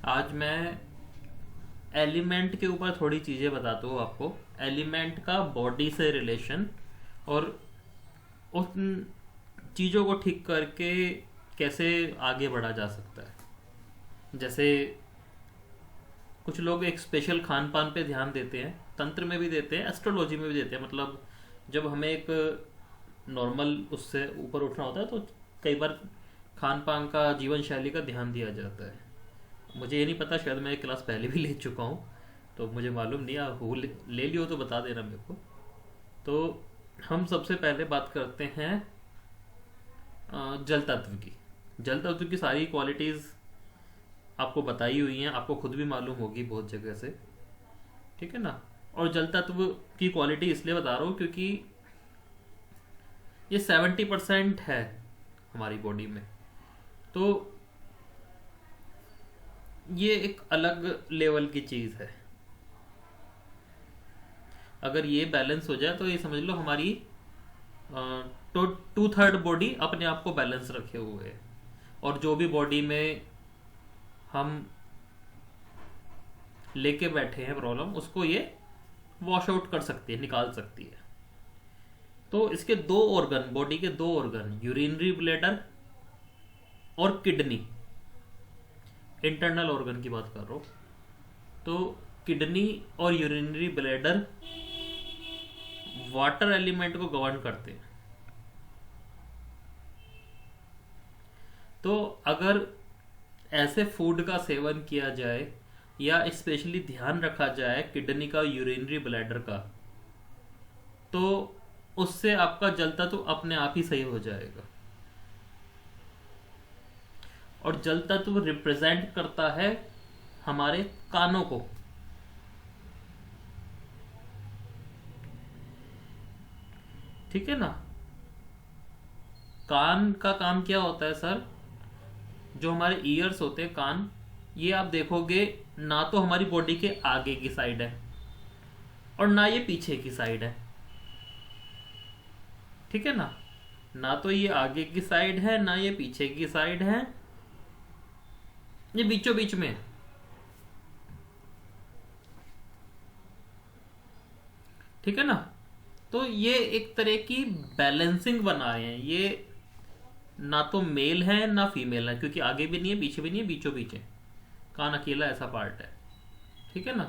आज मैं एलिमेंट के ऊपर थोड़ी चीज़ें बताता हूँ आपको। एलिमेंट का बॉडी से रिलेशन और उन चीज़ों को ठीक करके कैसे आगे बढ़ा जा सकता है। जैसे कुछ लोग एक स्पेशल खान पान पे ध्यान देते हैं, तंत्र में भी देते हैं, एस्ट्रोलॉजी में भी देते हैं। मतलब जब हमें एक नॉर्मल उससे ऊपर उठना होता है तो कई बार खान पान का, जीवन शैली का ध्यान दिया जाता है। मुझे ये नहीं पता, शायद मैं एक क्लास पहले भी ले चुका हूँ, तो मुझे मालूम नहीं। आप हो ले लियो तो बता देना मेरे को। तो हम सबसे पहले बात करते हैं जल तत्व की। जल तत्व की सारी क्वालिटीज़ आपको बताई हुई हैं, आपको खुद भी मालूम होगी बहुत जगह से, ठीक है ना। और जल तत्व की क्वालिटी इसलिए बता रहा हूँ क्योंकि ये 70% है हमारी बॉडी में। तो ये एक अलग लेवल की चीज़ है। अगर ये बैलेंस हो जाए तो ये समझ लो हमारी तो 2/3 बॉडी अपने आप को बैलेंस रखे हुए है। और जो भी बॉडी में हम लेके बैठे हैं प्रॉब्लम, उसको ये वॉश आउट कर सकती है, निकाल सकती है। तो इसके दो ऑर्गन, बॉडी के दो ऑर्गन, यूरिनरी ब्लैडर और किडनी, इंटरनल ऑर्गन की बात कर रहा हूँ। तो किडनी और यूरिनरी ब्लैडर वाटर एलिमेंट को गवर्न करते हैं। तो अगर ऐसे फूड का सेवन किया जाए या स्पेशली ध्यान रखा जाए किडनी का, यूरिनरी ब्लैडर का, तो उससे आपका जल तत्व तो अपने आप ही सही हो जाएगा। और जल तत्व रिप्रेजेंट करता है हमारे कानों को। ठीक है ना। कान का काम क्या होता है सर? जो हमारे ईयर्स होते हैं, कान, ये आप देखोगे ना तो हमारी बॉडी के आगे की साइड है और ना ये पीछे की साइड है। ठीक है ना। ना तो ये आगे की साइड है, ना ये पीछे की साइड है, ये बीचों बीच में है। ठीक है ना। तो ये एक तरह की बैलेंसिंग बना रहे हैं। ये ना तो मेल है ना फीमेल है, क्योंकि आगे भी नहीं है पीछे भी नहीं है, बीचों बीच है। कान अकेला ऐसा पार्ट है। ठीक है ना।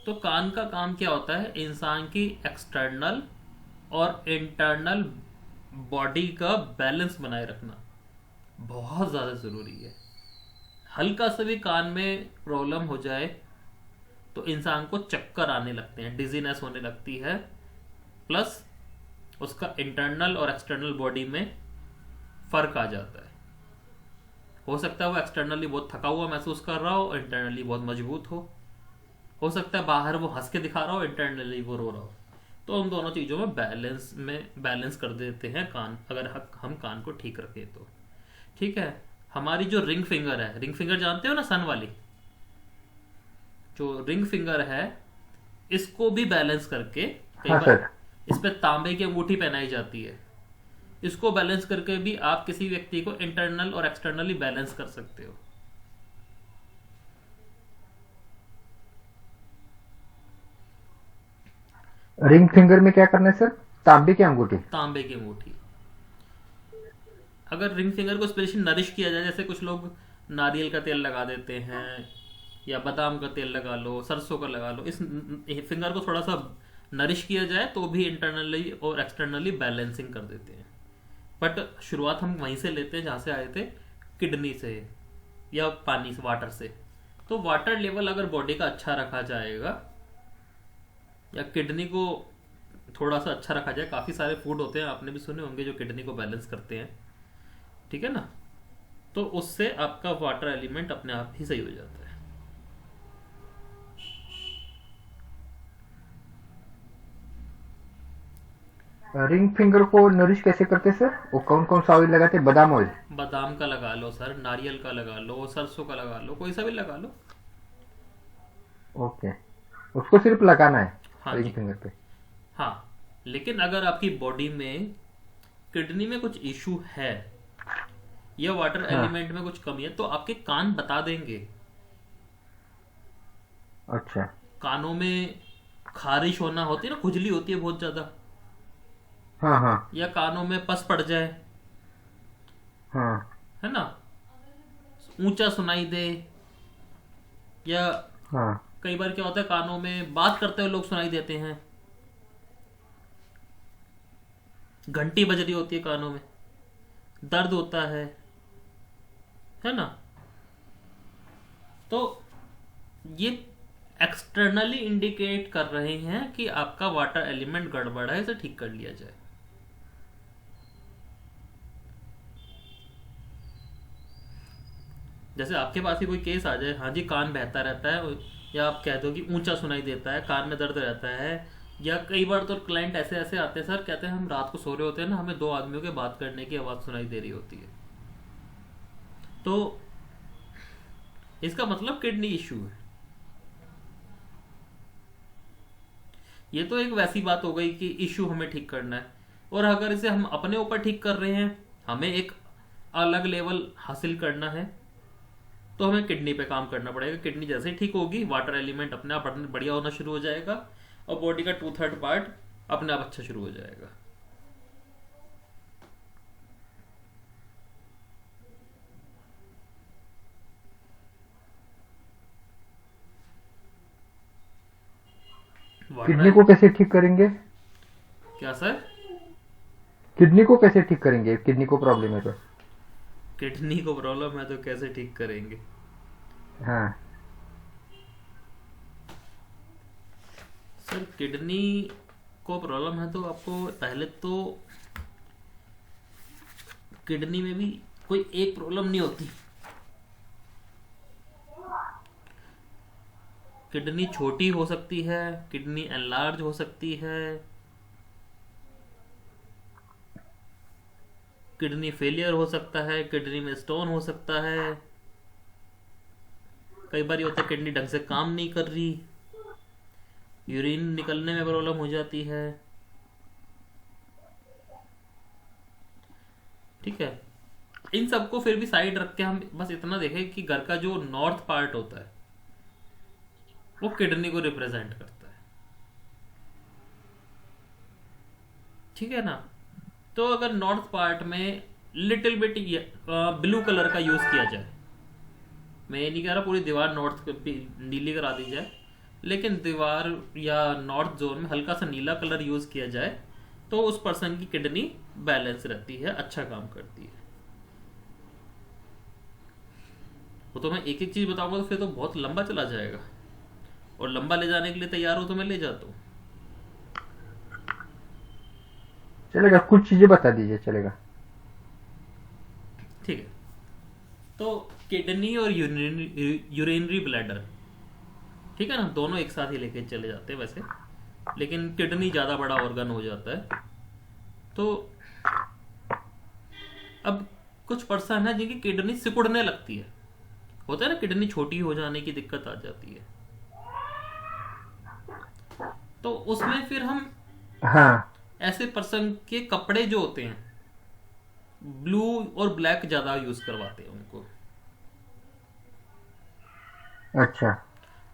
तो कान का काम क्या होता है? इंसान की एक्सटर्नल और इंटरनल बॉडी का बैलेंस बनाए रखना बहुत ज़्यादा ज़रूरी है। हल्का सा भी कान में प्रॉब्लम हो जाए तो इंसान को चक्कर आने लगते हैं, डिजीनेस होने लगती है, प्लस उसका इंटरनल और एक्सटर्नल बॉडी में फर्क आ जाता है। हो सकता है वो एक्सटर्नली बहुत थका हुआ महसूस कर रहा हो और इंटरनली बहुत मजबूत हो सकता है बाहर वो हंस के दिखा रहा हो, इंटरनली वो रो रहा हो। तो उन दोनों चीज़ों में बैलेंस कर देते हैं कान, अगर हम कान को ठीक रखें तो। ठीक है। हमारी जो रिंग फिंगर है, रिंग फिंगर जानते हो ना, सन वाली, जो रिंग फिंगर है, इसको भी बैलेंस करके कई हाँ बार सर। इस पे तांबे की अंगूठी पहनाई जाती है। इसको बैलेंस करके भी आप किसी व्यक्ति को इंटरनल और एक्सटर्नली बैलेंस कर सकते हो। रिंग फिंगर में क्या करना है सर? तांबे की अंगूठी। तांबे की अंगूठी। अगर रिंग फिंगर को स्पेशली नरिश किया जाए, जैसे कुछ लोग नारियल का तेल लगा देते हैं या बादाम का तेल लगा लो, सरसों का लगा लो, इस फिंगर को थोड़ा सा नरिश किया जाए तो भी इंटरनली और एक्सटर्नली बैलेंसिंग कर देते हैं। बट शुरुआत हम वहीं से लेते हैं जहाँ से आए थे, किडनी से या पानी से, वाटर से। तो वाटर लेवल अगर बॉडी का अच्छा रखा जाएगा या किडनी को थोड़ा सा अच्छा रखा जाए, काफ़ी सारे फूड होते हैं आपने भी सुने होंगे जो किडनी को बैलेंस करते हैं। ठीक है ना। तो उससे आपका वाटर एलिमेंट अपने आप ही सही हो जाता है। रिंग फिंगर को नरिश कैसे करते सर? वो कौन कौन सा ऑयल लगाते? बादाम ऑयल? बादाम का लगा लो सर, नारियल का लगा लो, सरसों का लगा लो, कोई सा भी लगा लो। ओके। उसको सिर्फ लगाना है हाँ रिंग जी। फिंगर पे? हाँ। लेकिन अगर आपकी बॉडी में किडनी में कुछ इशू है या वाटर हाँ। एलिमेंट में कुछ कमी है तो आपके कान बता देंगे अच्छा। कानों में खारिश होना होती है ना, खुजली होती है बहुत ज्यादा, हाँ हाँ या कानों में पस पड़ जाए, हाँ है ना, ऊंचा सुनाई दे, या हाँ कई बार क्या होता है कानों में बात करते हुए लोग सुनाई देते हैं, घंटी बज रही होती है कानों में, दर्द होता है ना, तो ये एक्सटर्नली इंडिकेट कर रहे हैं कि आपका वाटर एलिमेंट गड़बड़ है, इसे ठीक कर लिया जाए। जैसे आपके पास ही कोई केस आ जाए, हाँ जी कान बहता रहता है, या आप कह दो कि ऊंचा सुनाई देता है, कान में दर्द रहता है, या कई बार तो क्लाइंट ऐसे ऐसे आते हैं सर, कहते हैं हम रात को सो रहे होते हैं ना, हमें दो आदमियों के बात करने की आवाज़ सुनाई दे रही होती है, तो इसका मतलब किडनी इश्यू है। ये तो एक वैसी बात हो गई कि इश्यू हमें ठीक करना है, और अगर इसे हम अपने ऊपर ठीक कर रहे हैं, हमें एक अलग लेवल हासिल करना है, तो हमें किडनी पे काम करना पड़ेगा। किडनी जैसे ही ठीक होगी, वाटर एलिमेंट अपने आप बढ़िया होना शुरू हो जाएगा, और बॉडी का 2/3 पार्ट अपने आप अच्छा शुरू हो जाएगा। किडनी वाटर, को कैसे ठीक करेंगे? क्या सर? किडनी को कैसे ठीक करेंगे? किडनी को प्रॉब्लम है तो? किडनी को प्रॉब्लम है तो कैसे ठीक करेंगे? हाँ। सर किडनी को प्रॉब्लम है तो आपको पहले तो किडनी में भी कोई एक प्रॉब्लम नहीं होती। किडनी छोटी हो सकती है, किडनी एनलार्ज हो सकती है, किडनी फेलियर हो सकता है, किडनी में स्टोन हो सकता है, कई बार ये होता है किडनी ढंग से काम नहीं कर रही, यूरिन निकलने में प्रॉब्लम हो जाती है। ठीक है, इन सबको फिर भी साइड रख के हम बस इतना देखें कि घर का जो नॉर्थ पार्ट होता है वो किडनी को रिप्रेजेंट करता है। ठीक है ना, तो अगर नॉर्थ पार्ट में लिटिल बिट ब्लू कलर का यूज किया जाए, मैं ये नहीं कह रहा पूरी दीवार नॉर्थ नीली करा दी जाए, लेकिन दीवार या नॉर्थ जोन में हल्का सा नीला कलर यूज किया जाए, तो उस पर्सन की किडनी बैलेंस रहती है, अच्छा काम करती है। वो तो मैं एक एक चीज बताऊंगा तो फिर तो बहुत लंबा चला जाएगा, और लंबा ले जाने के लिए तैयार हो तो मैं ले जाता हूँ। चलेगा, कुछ चीजें बता दीजिए, चलेगा। ठीक है, तो किडनी और यूरिनरी ब्लैडर, ठीक है ना, दोनों एक साथ ही लेके चले जाते हैं वैसे, लेकिन किडनी ज़्यादा बड़ा ऑर्गन हो जाता है। तो अब कुछ पर्सन है जिनकी किडनी सिकुड़ने लगती है, होता है ना, किडनी छोटी हो जाने की दिक्कत आ जाती है, तो उसमें फिर हम हाँ। ऐसे पर्सन के कपड़े जो होते हैं ब्लू और ब्लैक ज़्यादा यूज़ करवाते हैं उनको। अच्छा।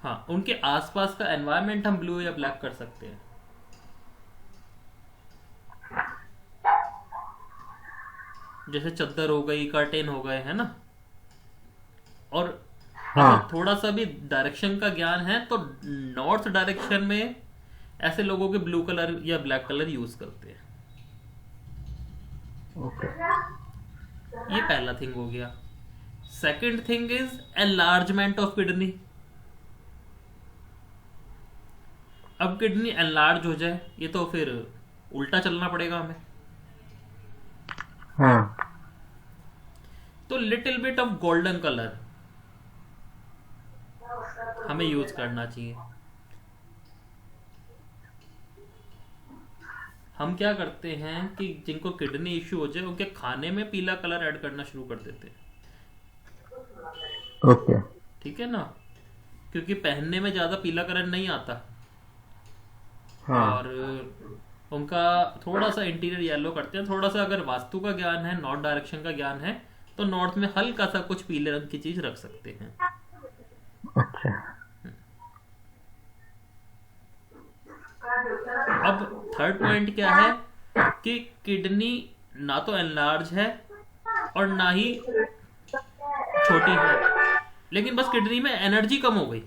हाँ, उनके आसपास का एनवायरनमेंट हम ब्लू या ब्लैक कर सकते हैं। जैसे चद्दर हो गई, कर्टेन हो गए, है ना, और हाँ। अगर थोड़ा सा भी डायरेक्शन का ज्ञान है तो नॉर्थ डायरेक्शन में ऐसे लोगों के ब्लू कलर या ब्लैक कलर यूज करते हैं। ओके। ये पहला थिंग हो गया। Second thing is enlargement of kidney. अब किडनी एनलार्ज हो जाए, ये तो फिर उल्टा चलना पड़ेगा हमें, हाँ। तो little bit of golden colour हमें यूज करना चाहिए। हम क्या करते हैं कि जिनको किडनी इश्यू हो जाए उनके खाने में पीला कलर ऐड करना शुरू कर देते हैं। ओके। ठीक है ना, क्योंकि पहनने में ज्यादा पीला कलर नहीं आता, हाँ। और उनका थोड़ा सा इंटीरियर येलो करते हैं। थोड़ा सा अगर वास्तु का ज्ञान है, नॉर्थ डायरेक्शन का ज्ञान है, तो नॉर्थ में हल्का सा कुछ पीले रंग की चीज रख सकते हैं। अच्छा। अब थर्ड पॉइंट क्या है कि किडनी ना तो एनलार्ज है और ना ही छोटी है, लेकिन बस किडनी में एनर्जी कम हो गई।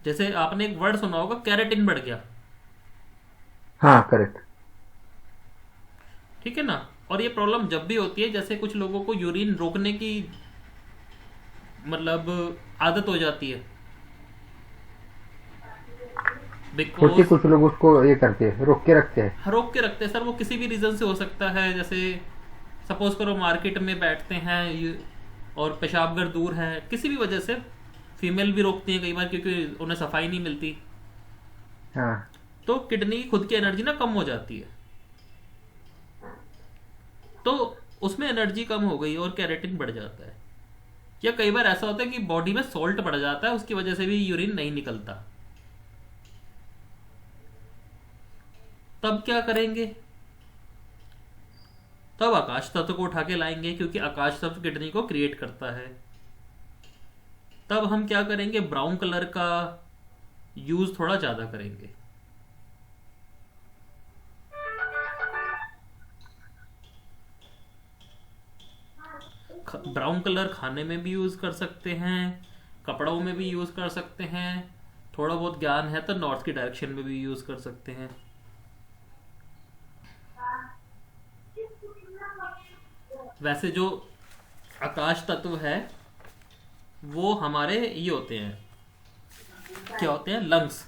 जैसे आपने एक वर्ड सुना होगा, कैरेटिन बढ़ गया। हाँ करेक्ट। ठीक है ना। और ये प्रॉब्लम जब भी होती है, जैसे कुछ लोगों को यूरिन रोकने की मतलब आदत हो जाती है, होती बिकॉज कुछ लोग उसको ये करते हैं, रोक के रखते हैं। रोक के रखते हैं सर। वो किसी भी रीज़न से हो सकता है। जैसे सपोज करो मार्केट में बैठते हैं और पेशाब घर दूर है, किसी भी वजह से फीमेल भी रोकती हैं कई बार, क्योंकि उन्हें सफाई नहीं मिलती। हाँ। तो किडनी की खुद की एनर्जी ना कम हो जाती है, तो उसमें एनर्जी कम हो गई और कैरेटिन बढ़ जाता है। या कई बार ऐसा होता है कि बॉडी में सॉल्ट बढ़ जाता है, उसकी वजह से भी यूरिन नहीं निकलता। तब क्या करेंगे? तब आकाश तत्व को उठा के लाएंगे, क्योंकि आकाश तत्व किडनी को क्रिएट करता है। तब हम क्या करेंगे? ब्राउन कलर का यूज थोड़ा ज्यादा करेंगे। ब्राउन कलर खाने में भी यूज कर सकते हैं, कपड़ों में भी यूज कर सकते हैं। थोड़ा बहुत ज्ञान है तो नॉर्थ की डायरेक्शन में भी यूज कर सकते हैं। वैसे जो आकाश तत्व है वो हमारे ये होते हैं, क्या होते हैं? लंग्स,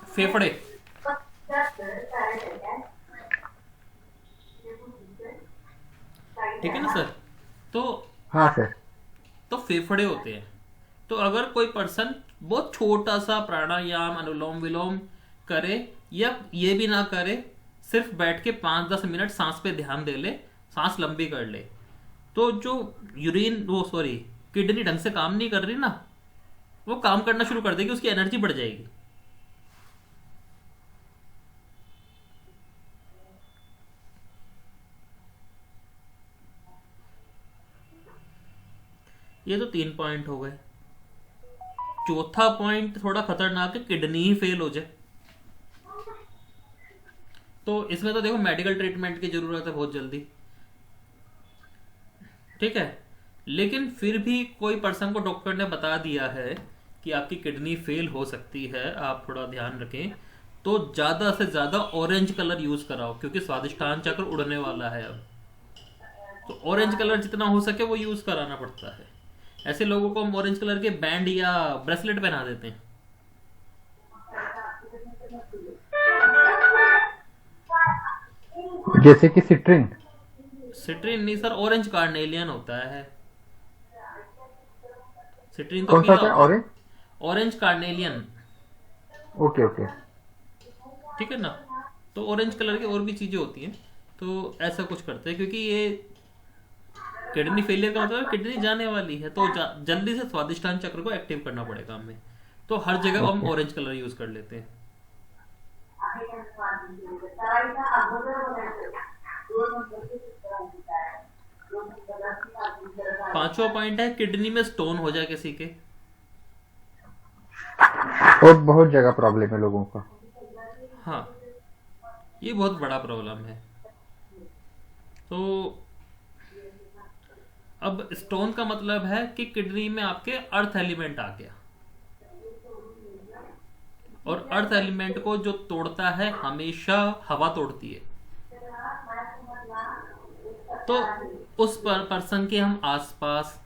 फेफड़े। ठीक है ना सर। तो हाँ सर। फेफड़े होते हैं। तो अगर कोई पर्सन बहुत छोटा सा प्राणायाम, अनुलोम विलोम करे, या ये भी ना करे, सिर्फ बैठ के 5-10 मिनट सांस पे ध्यान दे ले, सांस लंबी कर ले, तो जो यूरिन वो सॉरी किडनी ढंग से काम नहीं कर रही ना, वो काम करना शुरू कर देगी, उसकी एनर्जी बढ़ जाएगी। ये तो 3 पॉइंट हो गए। चौथा पॉइंट थोड़ा खतरनाक है, किडनी ही फेल हो जाए। तो इसमें तो देखो मेडिकल ट्रीटमेंट की जरूरत है बहुत जल्दी। ठीक है। लेकिन फिर भी कोई पर्सन को डॉक्टर ने बता दिया है कि आपकी किडनी फेल हो सकती है, आप थोड़ा ध्यान रखें, तो ज्यादा से ज्यादा ऑरेंज कलर यूज कराओ, क्योंकि स्वादिष्टान चक्र उड़ने वाला है अब। तो ऑरेंज कलर जितना हो सके वो यूज कराना पड़ता है। ऐसे लोगों को हम ऑरेंज कलर के बैंड या ब्रेसलेट पहना देते हैं। जैसे कि सिट्रिन। सिट्रीन नहीं सर, ऑरेंज कार्नेलियन होता है। सिट्रीन तो कौन सा पीला होता है? होता है। Orange. Orange carnelian. Okay okay. ठीक है ना। तो ऑरेंज कलर की और भी चीजें होती हैं। तो ऐसा कुछ करते हैं, क्योंकि ये किडनी फेलियर का मतलब किडनी जाने वाली है, तो जल्दी से स्वादिष्टान चक्र को एक्टिव करना पड़ेगा हमें। तो हर जगह हम ओके। ऑरेंज कलर यूज कर लेते हैं। पांचवा पॉइंट है, किडनी में स्टोन हो जाए किसी के। और बहुत जगह प्रॉब्लम है लोगों का। हाँ, ये बहुत बड़ा प्रॉब्लम है। तो अब स्टोन का मतलब है कि किडनी में आपके अर्थ एलिमेंट आ गया, और अर्थ एलिमेंट को जो तोड़ता है हमेशा हवा तोड़ती है। तो उस पर्सन के हम आसपास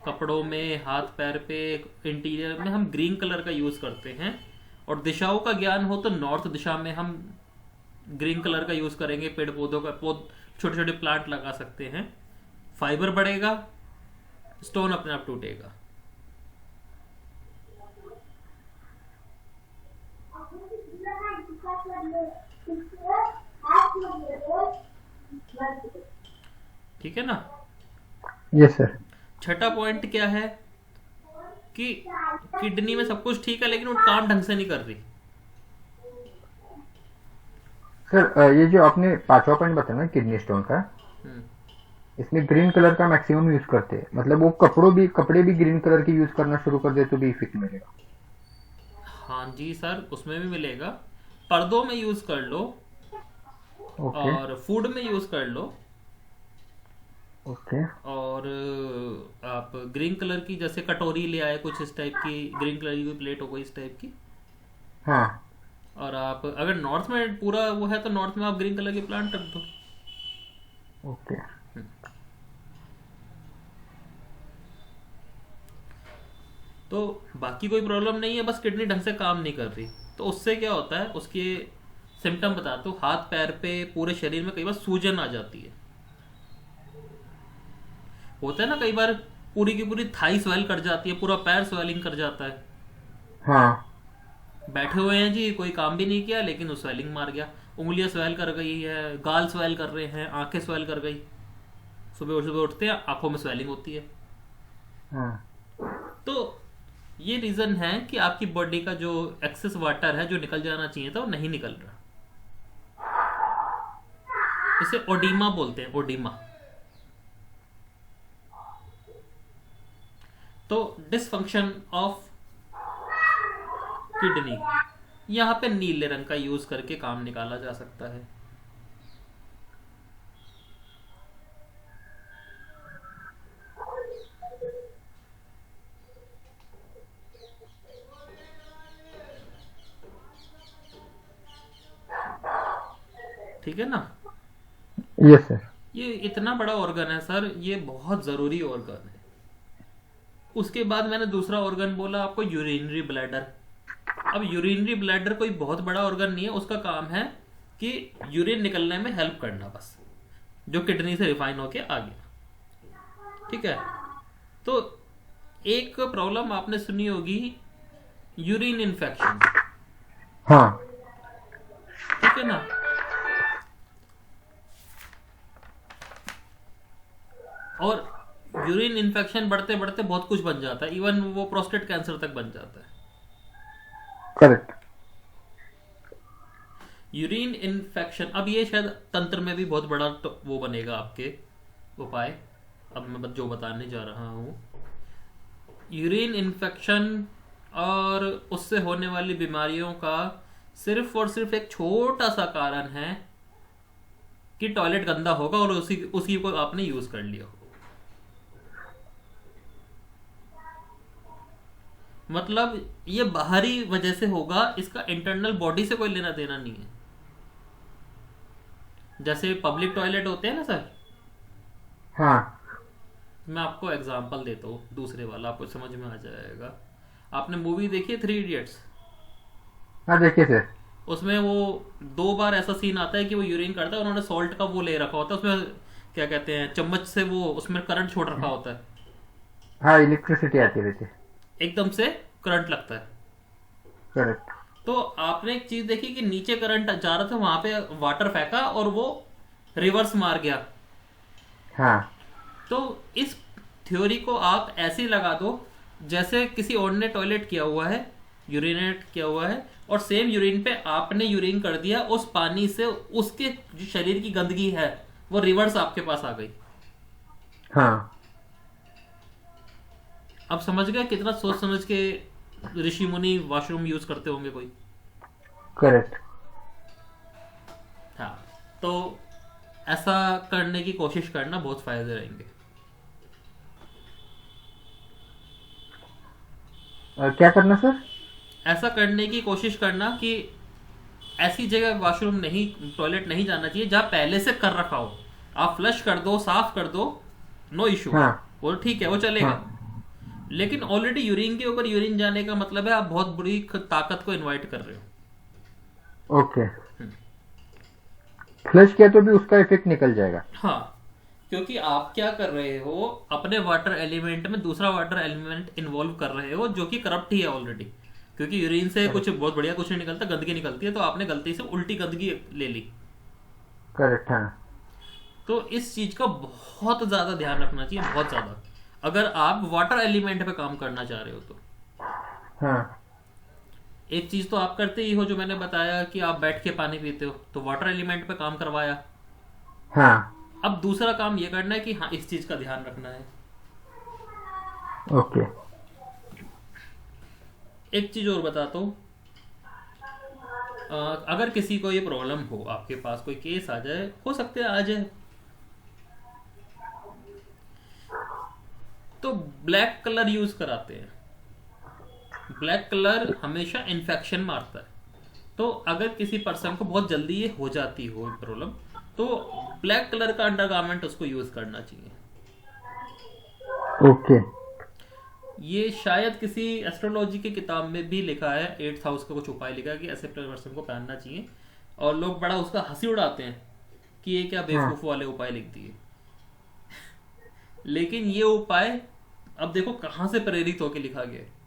कपड़ों में, हाथ पैर पे, इंटीरियर में हम ग्रीन कलर का यूज करते हैं। और दिशाओं का ज्ञान हो तो नॉर्थ दिशा में हम ग्रीन कलर का यूज करेंगे। पेड़ पौधों का छोटे छोटे प्लांट लगा सकते हैं। फाइबर बढ़ेगा, स्टोन अपने आप टूटेगा। ठीक है ना। Yes sir. छठा पॉइंट क्या है कि किडनी में सब कुछ ठीक है, लेकिन वो काम ढंग से नहीं कर रही। सर ये जो आपने पांचवा पॉइंट बताया ना किडनी स्टोन का, हम्म, इसमें ग्रीन कलर का मैक्सिमम यूज करते हैं, मतलब वो कपड़े भी ग्रीन कलर के यूज करना शुरू कर दे तो भी इफेक्ट मिलेगा। हाँ जी सर, उसमें भी मिलेगा। पर्दों में यूज कर लो ओके। और फूड में यूज कर लो। ओके। और आप ग्रीन कलर की जैसे कटोरी ले आए कुछ इस टाइप की, ग्रीन कलर की कोई प्लेट हो गई इस टाइप की। हाँ। और आप अगर नॉर्थ में पूरा वो है तो नॉर्थ में आप ग्रीन कलर के प्लांट रख दो। ओके। तो बाकी कोई प्रॉब्लम नहीं है, बस किडनी ढंग से काम नहीं कर रही। तो उससे क्या होता है, उसके सिम्टम बताता हूँ। हाथ पैर पे पूरे शरीर में कई बार सूजन आ जाती है। होता है ना कई बार, पूरी की पूरी थाई स्वेल कर जाती है, पूरा पैर स्वेलिंग कर जाता है। हाँ। बैठे हुए हैं जी, कोई काम भी नहीं किया लेकिन वो स्वेलिंग मार गया। उंगलियां स्वेल कर गई है, गाल स्वेल कर रहे हैं, आंखें स्वेल कर गई। सुबह सुबह उठते हैं आंखों में स्वेलिंग होती है। हाँ। तो ये रीजन है कि आपकी बॉडी का जो एक्सेस वाटर है जो निकल जाना चाहिए था वो नहीं निकल रहा। इसे ओडीमा बोलते हैं, ओडीमा। तो डिसफंक्शन ऑफ किडनी, यहाँ पे नीले रंग का यूज करके काम निकाला जा सकता है। ठीक है ना। Yes sir. ये इतना बड़ा ऑर्गन है सर, ये बहुत जरूरी ऑर्गन है। उसके बाद मैंने दूसरा ऑर्गन बोला आपको, यूरिनरी ब्लैडर। अब यूरिनरी ब्लैडर कोई बहुत बड़ा ऑर्गन नहीं है, उसका काम है कि यूरिन निकलने में हेल्प करना बस, जो किडनी से रिफाइन होके आ गया। ठीक है। तो एक प्रॉब्लम आपने सुनी होगी, यूरिन इन्फेक्शन। हाँ। ठीक है ना। और यूरिन इन्फेक्शन बढ़ते बढ़ते बहुत कुछ बन जाता है, इवन वो प्रोस्टेट कैंसर तक बन जाता है। करेक्ट। यूरिन इन्फेक्शन, अब ये शायद तंत्र में भी बहुत बड़ा वो बनेगा आपके उपाय। अब मैं जो बताने जा रहा हूँ, यूरिन इन्फेक्शन और उससे होने वाली बीमारियों का सिर्फ और सिर्फ एक छोटा सा कारण है कि टॉयलेट गंदा होगा और उसी उसी को आपने यूज कर लिया हो। मतलब ये बाहरी वजह से होगा, इसका इंटरनल बॉडी से कोई लेना देना नहीं है। जैसे पब्लिक टॉयलेट होते हैं ना सर, हाँ। मैं आपको एग्जांपल देता हूँ दूसरे वाला, आपको समझ में आ जाएगा। आपने मूवी देखी है 3 इडियट्स? हाँ देखिए सर। उसमें वो 2 बार ऐसा सीन आता है कि वो यूरिन करता है, उन्होंने सॉल्ट का वो ले रखा होता है, उसमें क्या कहते हैं, चम्मच से वो उसमें करंट छोड़ रखा होता है। हाँ, इलेक्ट्रिसिटी आती रहती है। एकदम से करंट लगता है। करेक्ट। तो आपने एक चीज देखी कि नीचे करंट जा रहा था, वहां पे वाटर फेंका और वो रिवर्स मार गया। हाँ। तो इस थ्योरी को आप ऐसे ही लगा दो जैसे किसी और ने टॉयलेट किया हुआ है, यूरिनेट किया हुआ है, और सेम यूरिन पे आपने यूरिन कर दिया, उस पानी से उसके जो शरीर की गंदगी है वो रिवर्स आपके पास आ गई। हाँ। अब समझ गए कितना सोच समझ के ऋषि मुनि वॉशरूम यूज करते होंगे कोई। करेक्ट। हाँ। तो ऐसा करने की कोशिश करना, बहुत फायदे रहेंगे। क्या करना सर? ऐसा करने की कोशिश करना कि ऐसी जगह वॉशरूम नहीं, टॉयलेट नहीं जाना चाहिए जहां पहले से कर रखा हो। आप फ्लश कर दो, साफ कर दो, नो इशू, हाँ। वो ठीक है, वो चलेगा। हाँ। लेकिन ऑलरेडी यूरिन के ऊपर यूरिन जाने का मतलब है आप बहुत बुरी ताकत को इनवाइट कर रहे हो। ओके। फ्लश किया तो भी उसका इफेक्ट निकल जाएगा। हाँ, क्योंकि आप क्या कर रहे हो, अपने वाटर एलिमेंट में दूसरा वाटर एलिमेंट इन्वॉल्व कर रहे हो जो कि करप्ट ही है ऑलरेडी। क्योंकि यूरिन से कुछ बहुत बढ़िया कुछ नहीं निकलता, गंदगी निकलती है, तो आपने गलती से उल्टी गंदगी ले ली। करेक्ट। हाँ। तो इस चीज का बहुत ज्यादा ध्यान रखना चाहिए, बहुत ज्यादा, अगर आप वाटर एलिमेंट पे काम करना चाह रहे हो तो। हाँ। एक चीज तो आप करते ही हो जो मैंने बताया कि आप बैठ के पानी पीते हो, तो वाटर एलिमेंट पे काम करवाया। हाँ। अब दूसरा काम ये करना है कि हाँ इस चीज का ध्यान रखना है। ओके। एक चीज और बताता हूँ। अगर किसी को ये प्रॉब्लम हो, आपके पास कोई केस आ जाए, हो सकता है आ जाए, तो ब्लैक कलर यूज कराते हैं। ब्लैक कलर हमेशा इन्फेक्शन मारता है। तो अगर किसी पर्सन को बहुत जल्दी ये हो जाती हो प्रॉब्लम, तो ब्लैक कलर का अंडरगारमेंट उसको यूज करना चाहिए। ओके। ये शायद किसी एस्ट्रोलॉजी की किताब में भी लिखा है, 8th हाउस का कुछ उपाय लिखा है कि ऐसे पर्सन को पहनना चाहिए। और लोग बड़ा उसका हंसी उड़ाते हैं कि ये क्या हाँ। बेवकूफ वाले उपाय लिख दिए। लेकिन ये उपाय अब देखो कहां से प्रेरित होकर लिखा गया है।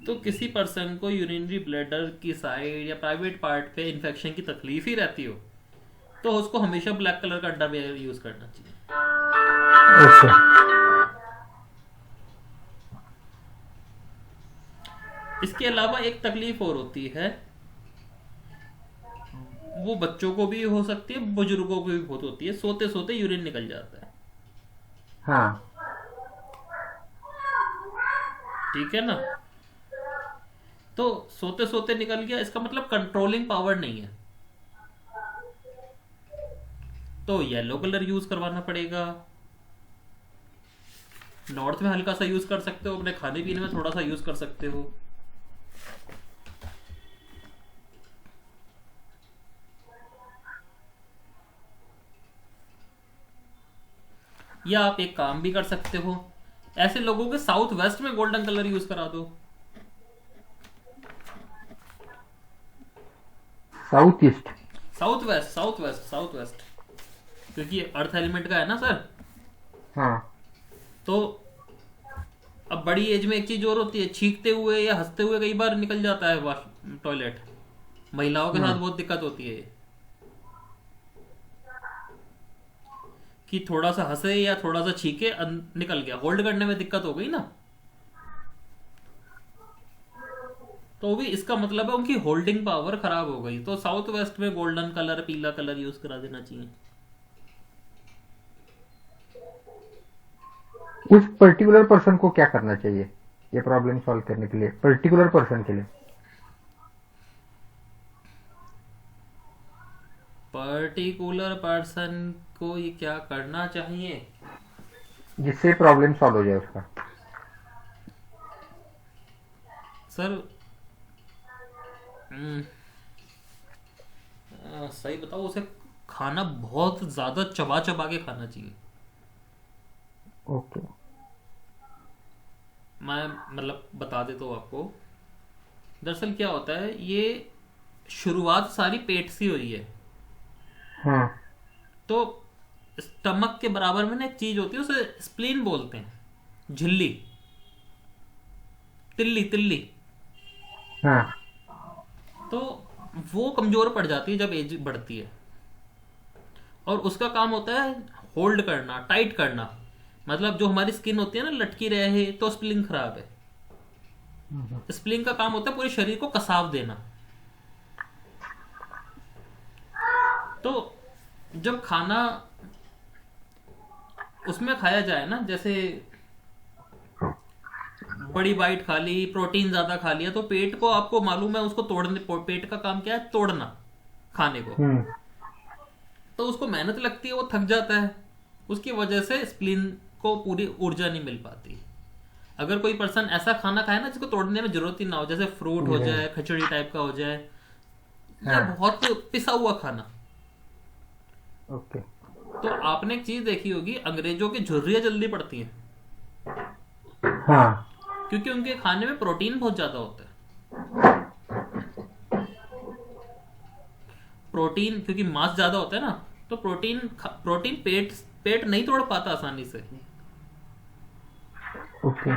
तो किसी पर्सन को यूरिनरी ब्लैडर की साइड या प्राइवेट पार्ट पे इन्फेक्शन की तकलीफ ही रहती हो, तो उसको हमेशा ब्लैक कलर का अंडरवेयर यूज करना चाहिए। ओके। इसके अलावा एक तकलीफ और होती है, वो बच्चों को भी हो सकती है, बुजुर्गों को भी बहुत होती है, सोते सोते यूरिन निकल जाता है। हाँ। ठीक है ना। तो सोते सोते निकल गया, इसका मतलब कंट्रोलिंग पावर नहीं है, तो येलो कलर यूज करवाना पड़ेगा। नॉर्थ में हल्का सा यूज कर सकते हो, अपने खाने पीने में थोड़ा सा यूज कर सकते हो। या आप एक काम भी कर सकते हो, ऐसे लोगों के साउथ वेस्ट में गोल्डन कलर यूज करा दो। South east. South west, south west, south west, क्योंकि अर्थ एलिमेंट का है ना सर। हाँ। तो अब बड़ी एज में एक चीज और होती है, छींकते हुए या हंसते हुए कई बार निकल जाता है वॉश टॉयलेट। महिलाओं के साथ बहुत दिक्कत होती है कि थोड़ा सा हंसे या थोड़ा सा छींके निकल गया, होल्ड करने में दिक्कत हो गई ना। तो भी इसका मतलब है उनकी होल्डिंग पावर खराब हो गई। तो साउथ वेस्ट में गोल्डन कलर, पीला कलर यूज करा देना चाहिए। उस पर्टिकुलर पर्सन को क्या करना चाहिए ये प्रॉब्लम सॉल्व करने के लिए, पर्टिकुलर पर्सन के लिए? पर्टिकुलर पर्सन को ये क्या करना चाहिए? जिससे प्रॉब्लम सॉल्व हो जाए उसका। सर सही बताओ, उसे खाना बहुत ज्यादा चबा चबा के खाना चाहिए। ओके। मैं मतलब बता देता हूँ आपको। दरअसल क्या होता है, ये शुरुआत सारी पेट से हुई है। हाँ। तो स्टमक के बराबर में ना एक चीज होती है, उसे स्प्लीन बोलते हैं, झिल्ली, तिल्ली तिल्ली। हाँ। तो वो कमजोर पड़ जाती है जब एज बढ़ती है, और उसका काम होता है होल्ड करना, टाइट करना। मतलब जो हमारी स्किन होती है ना, लटकी रहे, तो स्प्लिंग खराब है। स्प्लिंग का काम होता है पूरे शरीर को कसाव देना। तो जब खाना उसमें खाया जाए ना, जैसे बड़ी बाइट खा ली, प्रोटीन ज्यादा खा लिया, तो पेट को आपको मालूम है उसको तोड़ने, पेट का काम क्या है, तोड़ना खाने को। तो उसको मेहनत लगती है, वो थक जाता है, उसकी वजह से स्प्लीन को पूरी ऊर्जा नहीं मिल पाती। अगर कोई पर्सन ऐसा खाना खाए ना जिसको तोड़ने में जरूरत ही ना हो, जैसे फ्रूट हो जाए, खिचड़ी टाइप का हो जाए, या बहुत पिसा हुआ खाना। ओके। तो आपने एक चीज देखी होगी, अंग्रेजों की झुर्रियां जल्दी पड़ती हैं, हाँ। क्योंकि उनके खाने में प्रोटीन बहुत ज्यादा होता है। प्रोटीन, क्योंकि मांस ज्यादा होता है ना, तो प्रोटीन पेट पेट नहीं तोड़ पाता आसानी से। ओके।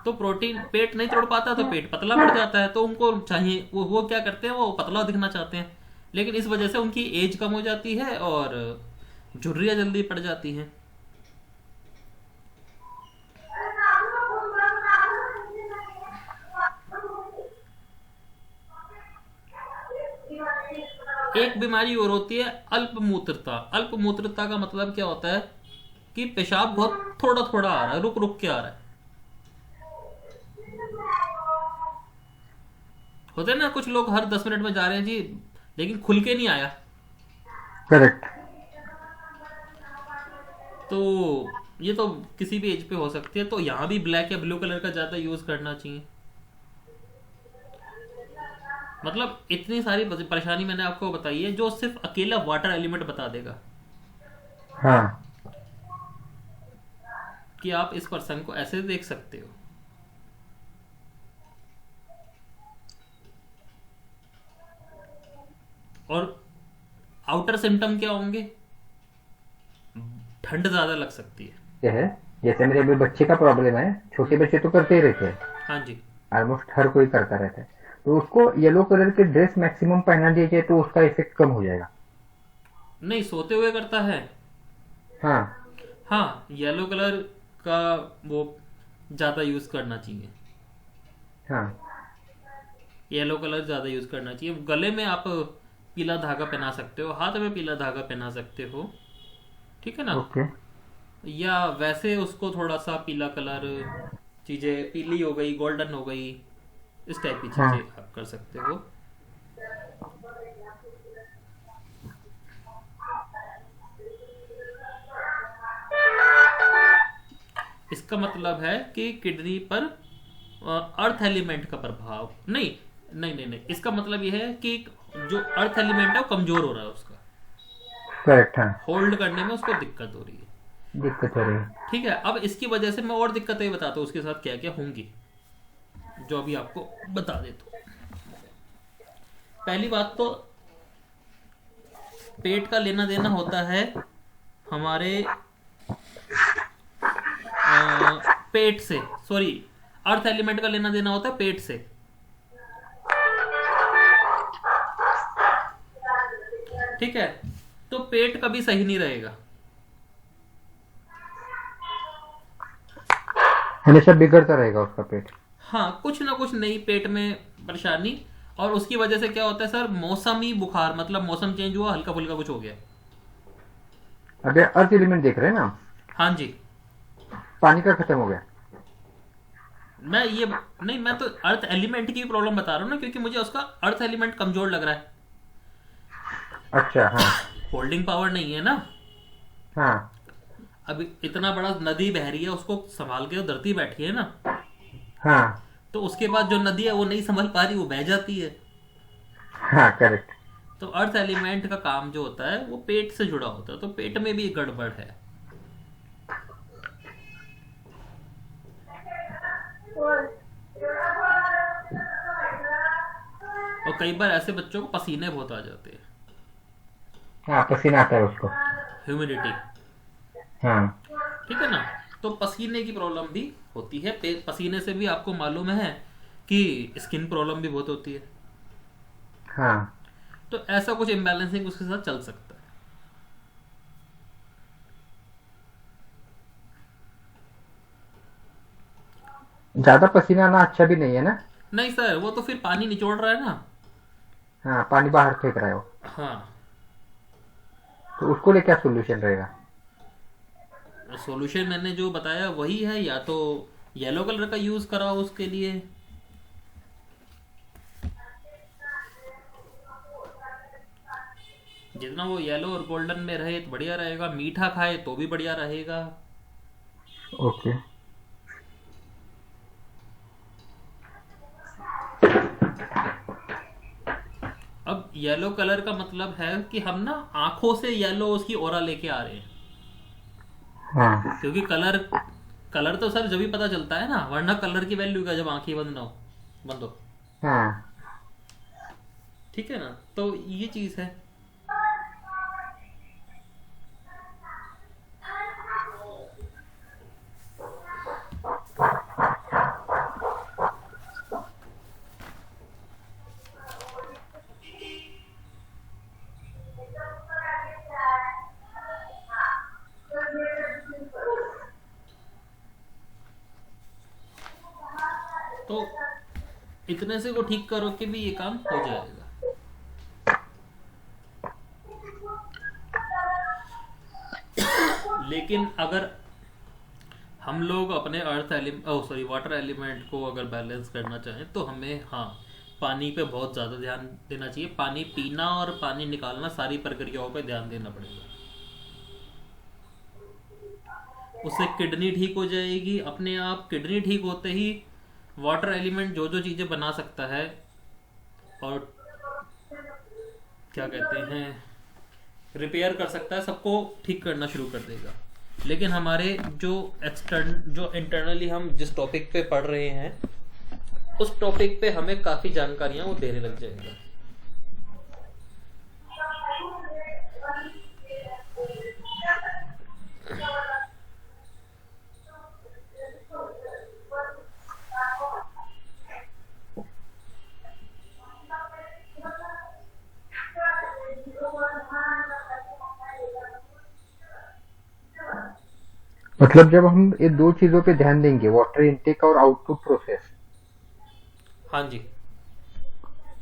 तो प्रोटीन पेट नहीं तोड़ पाता, तो पेट पतला पड़ जाता है। तो उनको चाहिए, वो क्या करते हैं, वो पतला दिखना चाहते हैं, लेकिन इस वजह से उनकी एज कम हो जाती है और झुर्रियां जल्दी पड़ जाती हैं। एक बीमारी और होती है अल्पमूत्रता। अल्पमूत्रता का मतलब क्या होता है कि पेशाब बहुत थोड़ा थोड़ा आ रहा है, रुक रुक के आ रहा है। होते हैं ना कुछ लोग हर 10 मिनट में जा रहे हैं जी, लेकिन खुल के नहीं आया। करेक्ट। तो ये तो किसी भी एज पे हो सकती है। तो यहाँ भी ब्लैक या ब्लू कलर का ज़्यादा यूज़ करना चाहिए। मतलब इतनी सारी परेशानी मैंने आपको बताई है जो सिर्फ अकेला वाटर एलिमेंट बता देगा हाँ। कि आप इस पर्सन को ऐसे देख सकते हो। और आउटर सिम्टम क्या होंगे? ठंड ज़्यादा लग सकती है। ये है, जैसे मेरे अभी बच्चे का प्रॉब्लम है, छोटे बच्चे तो करते ही रहते हैं, हाँ जी। ऑलमोस्ट हर कोई करता रहता है। तो उसको येलो कलर के ड्रेस मैक्सिमम पहना दीजिए तो उसका इफेक्ट कम हो जाएगा। नहीं, सोते हुए करता है। हाँ। हाँ, येलो कलर का वो ज़्यादा यूज़ करना चाहिए। हाँ। येलो कलर ज़्यादा यूज़ करना चाहिए। गले में आप पीला धागा पहना सकते हो, हाथ में पीला धागा पहना सकते हो, ठीक है ना। ओके। या वैसे उसको थोड़ा सा पीला कलर, चीज़ें पीली हो गई, गोल्डन हो गई, इस टाइप की हाँ। चीज़ें आप कर सकते हो। इसका मतलब है कि किडनी पर अर्थ एलिमेंट का प्रभाव नहीं, नहीं नहीं नहीं, इसका मतलब यह है कि जो अर्थ एलिमेंट है वो कमजोर हो रहा है, उसका करेक्ट। हाँ। होल्ड करने में उसको दिक्कत हो रही है। दिक्कत हो रही है। ठीक है, अब इसकी वजह से मैं और दिक्कतें बताता हूँ उसके साथ क्या क्या होंगी, जो अभी आपको बता देता हूँ। पहली बात तो पेट का लेना देना होता है हमारे पेट से, सॉरी, अर्थ एलिमेंट का लेना देना होता है पेट से। ठीक है, तो पेट कभी सही नहीं रहेगा, हमेशा बिगड़ता रहेगा उसका पेट। हाँ, कुछ ना कुछ नई पेट में परेशानी। और उसकी वजह से क्या होता है सर, मौसमी बुखार, मतलब मौसम चेंज हुआ, हल्का फुल्का कुछ हो गया। अभी अर्थ एलिमेंट देख रहे हैं ना, हाँ जी। पानी का खत्म हो गया। मैं ये नहीं, मैं तो अर्थ एलिमेंट की प्रॉब्लम बता रहा हूँ ना, क्योंकि मुझे उसका अर्थ एलिमेंट कमजोर लग रहा है। अच्छा। हाँ। होल्डिंग पावर नहीं है ना। हाँ। अब इतना बड़ा नदी बह रही है, उसको संभाल के तो धरती बैठी है ना। हाँ। तो उसके बाद जो नदी है वो नहीं संभल पा रही, वो बह जाती है। हाँ। करेक्ट। तो अर्थ एलिमेंट का काम जो होता है वो पेट से जुड़ा होता है, तो पेट में भी गड़बड़ है। और कई बार ऐसे बच्चों को पसीने बहुत आ जाते हैं, हाँ, पसीना आता है उसको। ह्यूमिडिटी। हाँ। ठीक है ना। तो पसीने की प्रॉब्लम भी होती है। पसीने से भी आपको मालूम है कि स्किन प्रॉब्लम भी बहुत होती है। हाँ। तो ऐसा कुछ इम्बैलेंसिंग उसके साथ चल सकता है। ज्यादा पसीना आना अच्छा भी नहीं है ना। नहीं सर, वो तो फिर पानी निचोड़ रहा है ना। हाँ, पानी बाहर फेंक रहा है वो। हाँ, तो उसको लिए क्या सोल्यूशन रहेगा? सॉल्यूशन मैंने जो बताया वही है, या तो येलो कलर का यूज कराओ उसके लिए। जितना वो येलो और गोल्डन में रहे तो बढ़िया रहेगा। मीठा खाए तो भी बढ़िया रहेगा। ओके। अब येलो कलर का मतलब है कि हम ना आंखों से येलो उसकी ओरा लेके आ रहे हैं। हाँ। क्योंकि कलर कलर तो सर जब भी पता चलता है ना, वरना कलर की वैल्यू का जब आंखें बंद ना हो, बंद हो। हाँ। ठीक है ना, तो ये चीज है। तो इतने से को ठीक करो कि भी ये काम हो जाएगा। लेकिन अगर हम लोग अपने अर्थ एलिमेंट वाटर एलिमेंट को अगर बैलेंस करना चाहें तो हमें हाँ पानी पे बहुत ज़्यादा ध्यान देना चाहिए। पानी पीना और पानी निकालना, सारी प्रक्रियाओं पे ध्यान देना पड़ेगा। उससे किडनी ठीक हो जाएगी अपने आप। किडनी ठीक होते ही वाटर एलिमेंट जो जो चीज़ें बना सकता है और क्या कहते हैं रिपेयर कर सकता है, सबको ठीक करना शुरू कर देगा। लेकिन हमारे जो इंटरनली हम जिस टॉपिक पे पढ़ रहे हैं उस टॉपिक पे हमें काफ़ी जानकारियां वो देने लग जाएगा। मतलब जब हम ये दो चीजों पे ध्यान देंगे, वाटर इनटेक और आउटपुट प्रोसेस, हाँ जी,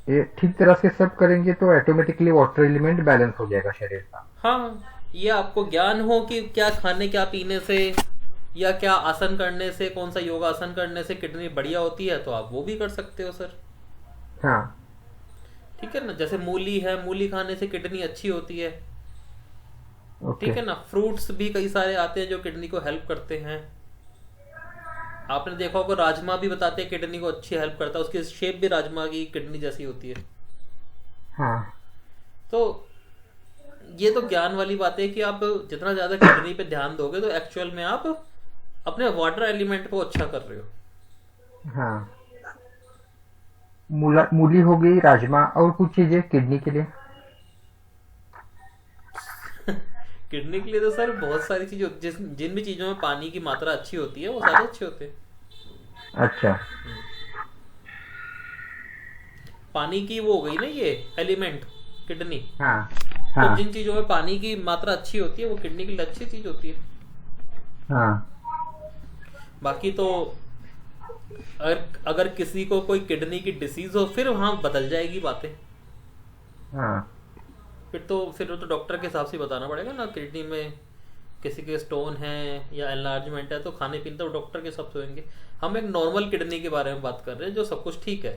ये ठीक तरह से सब करेंगे तो ऑटोमेटिकली वाटर एलिमेंट बैलेंस हो जाएगा शरीर का। हाँ, ये आपको ज्ञान हो कि क्या खाने क्या पीने से या क्या आसन करने से, कौन सा योगा आसन करने से किडनी बढ़िया होती है, तो आप वो भी कर सकते हो सर। हाँ ठीक है ना, जैसे मूली है, मूली खाने से किडनी अच्छी होती है। ओके। ठीक है ना, फ्रूट्स भी कई सारे आते हैं जो किडनी को हेल्प करते हैं। आपने देखा होगा राजमा भी बताते हैं किडनी को अच्छी हेल्प करता है, उसकी शेप भी राजमा की किडनी जैसी होती है। हाँ तो ये तो ज्ञान वाली बात है कि आप जितना ज्यादा किडनी पे ध्यान दोगे तो एक्चुअल में आप अपने वाटर एलिमेंट को अच्छा कर रहे हो। हाँ, मूली हो गई, राजमा और कुछ चीजें किडनी के लिए। किडनी के लिए तो सर बहुत सारी चीजें, जिन भी चीजों में पानी की मात्रा अच्छी होती है वो सारे अच्छे होते हैं। अच्छा। पानी की वो हो गई ना ये एलिमेंट किडनी। हाँ तो हाँ जिन चीजों में पानी की मात्रा अच्छी होती है वो किडनी के लिए अच्छी चीज होती है। हाँ। बाकी तो अगर किसी को कोई किडनी की डिसीज हो फिर वहां बदल जाएगी बातें। हाँ फिर तो डॉक्टर के हिसाब से बताना पड़ेगा ना, किडनी में किसी के स्टोन है या एनलार्जमेंट है तो खाने पीने तो डॉक्टर के हिसाब से होंगे। हम एक नॉर्मल किडनी के बारे में बात कर रहे हैं जो सब कुछ ठीक है,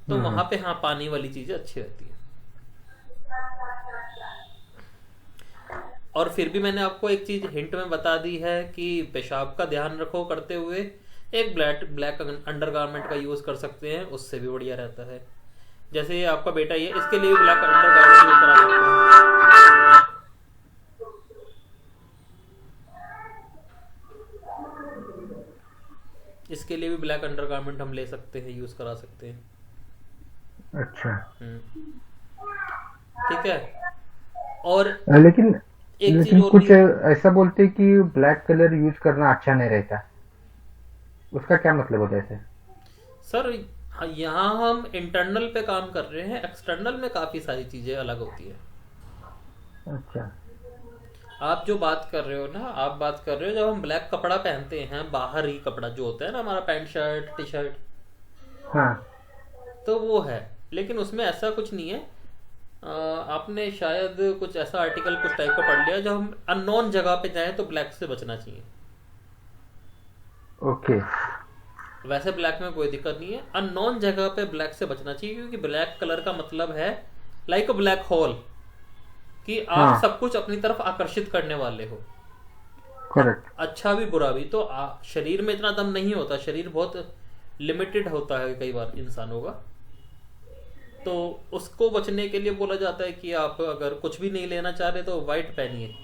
तो वहां पे हाँ पानी वाली चीजें अच्छी रहती है। और फिर भी मैंने आपको एक चीज हिंट में बता दी है कि पेशाब का ध्यान रखो करते हुए एक ब्लैक अंडरगारमेंट का यूज कर सकते हैं, उससे भी बढ़िया रहता है। जैसे ये आपका बेटा ही है, इसके लिए भी ब्लैक अंडरगारमेंट यूज करा सकते हैं। इसके लिए भी ब्लैक अंडरगारमेंट हम ले सकते हैं, यूज करा सकते हैं। अच्छा। ठीक है। और लेकिन एक चीज लेकिन और कुछ भी ऐसा बोलते हैं कि ब्लैक कलर यूज करना अच्छा नहीं रहता, उसका क्या मतलब होता है सर? सर यहाँ हम इंटरनल पे काम कर रहे हैं, एक्सटर्नल में काफी सारी चीजें अलग होती है। अच्छा। आप जो बात कर रहे हो ना, आप बात कर रहे हो जब हम ब्लैक कपड़ा पहनते हैं, बाहरी कपड़ा जो होता है ना हमारा, पैंट शर्ट टी शर्ट, हाँ तो वो है। लेकिन उसमें ऐसा कुछ नहीं है। आपने शायद कुछ ऐसा आर्टिकल कुछ टाइप का पढ़ लिया, जब हम अननोन जगह पे जाएं तो ब्लैक से बचना चाहिए। ओके। वैसे ब्लैक में कोई दिक्कत नहीं है, अननोन जगह पे ब्लैक से बचना चाहिए, क्योंकि ब्लैक कलर का मतलब है लाइक अ ब्लैक होल, कि आप हाँ। सब कुछ अपनी तरफ आकर्षित करने वाले हो, करेक्ट। अच्छा भी बुरा भी। तो शरीर में इतना दम नहीं होता, शरीर बहुत लिमिटेड होता है कई बार इंसानों का। तो उसको बचने के लिए बोला जाता है कि आप अगर कुछ भी नहीं लेना चाह रहे तो व्हाइट पहनिए।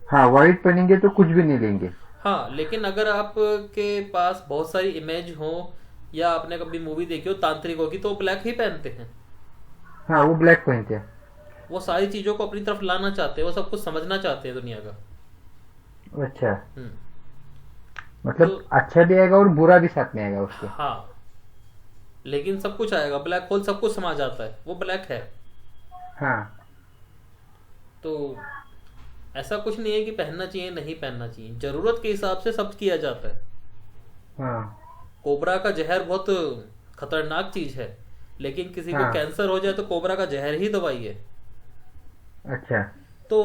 हाँ, व्हाइट पहनेंगे तो कुछ भी नहीं लेंगे। हाँ, लेकिन अगर आपके पास बहुत सारी इमेज हो या आपने कभी मूवी देखी हो तांत्रिकों की, तो वो ब्लैक ही पहनते हैं। हाँ, वो ब्लैक पहनते हैं। वो सारी चीजों को अपनी तरफ लाना चाहते हैं, वो सब कुछ समझना चाहते हैं दुनिया का। अच्छा, हम्म। मतलब तो अच्छा भी आएगा और बुरा भी साथ में आएगा उसके। हाँ, लेकिन सब कुछ आएगा, ब्लैक होल सब कुछ समा जाता है, वो ब्लैक है। हाँ तो ऐसा कुछ नहीं है कि पहनना चाहिए नहीं पहनना चाहिए, जरूरत के हिसाब से सब किया जाता है। हाँ कोबरा का जहर बहुत खतरनाक चीज है, लेकिन किसी को हाँ। कैंसर हो जाए तो कोबरा का जहर ही दवाई है। अच्छा। तो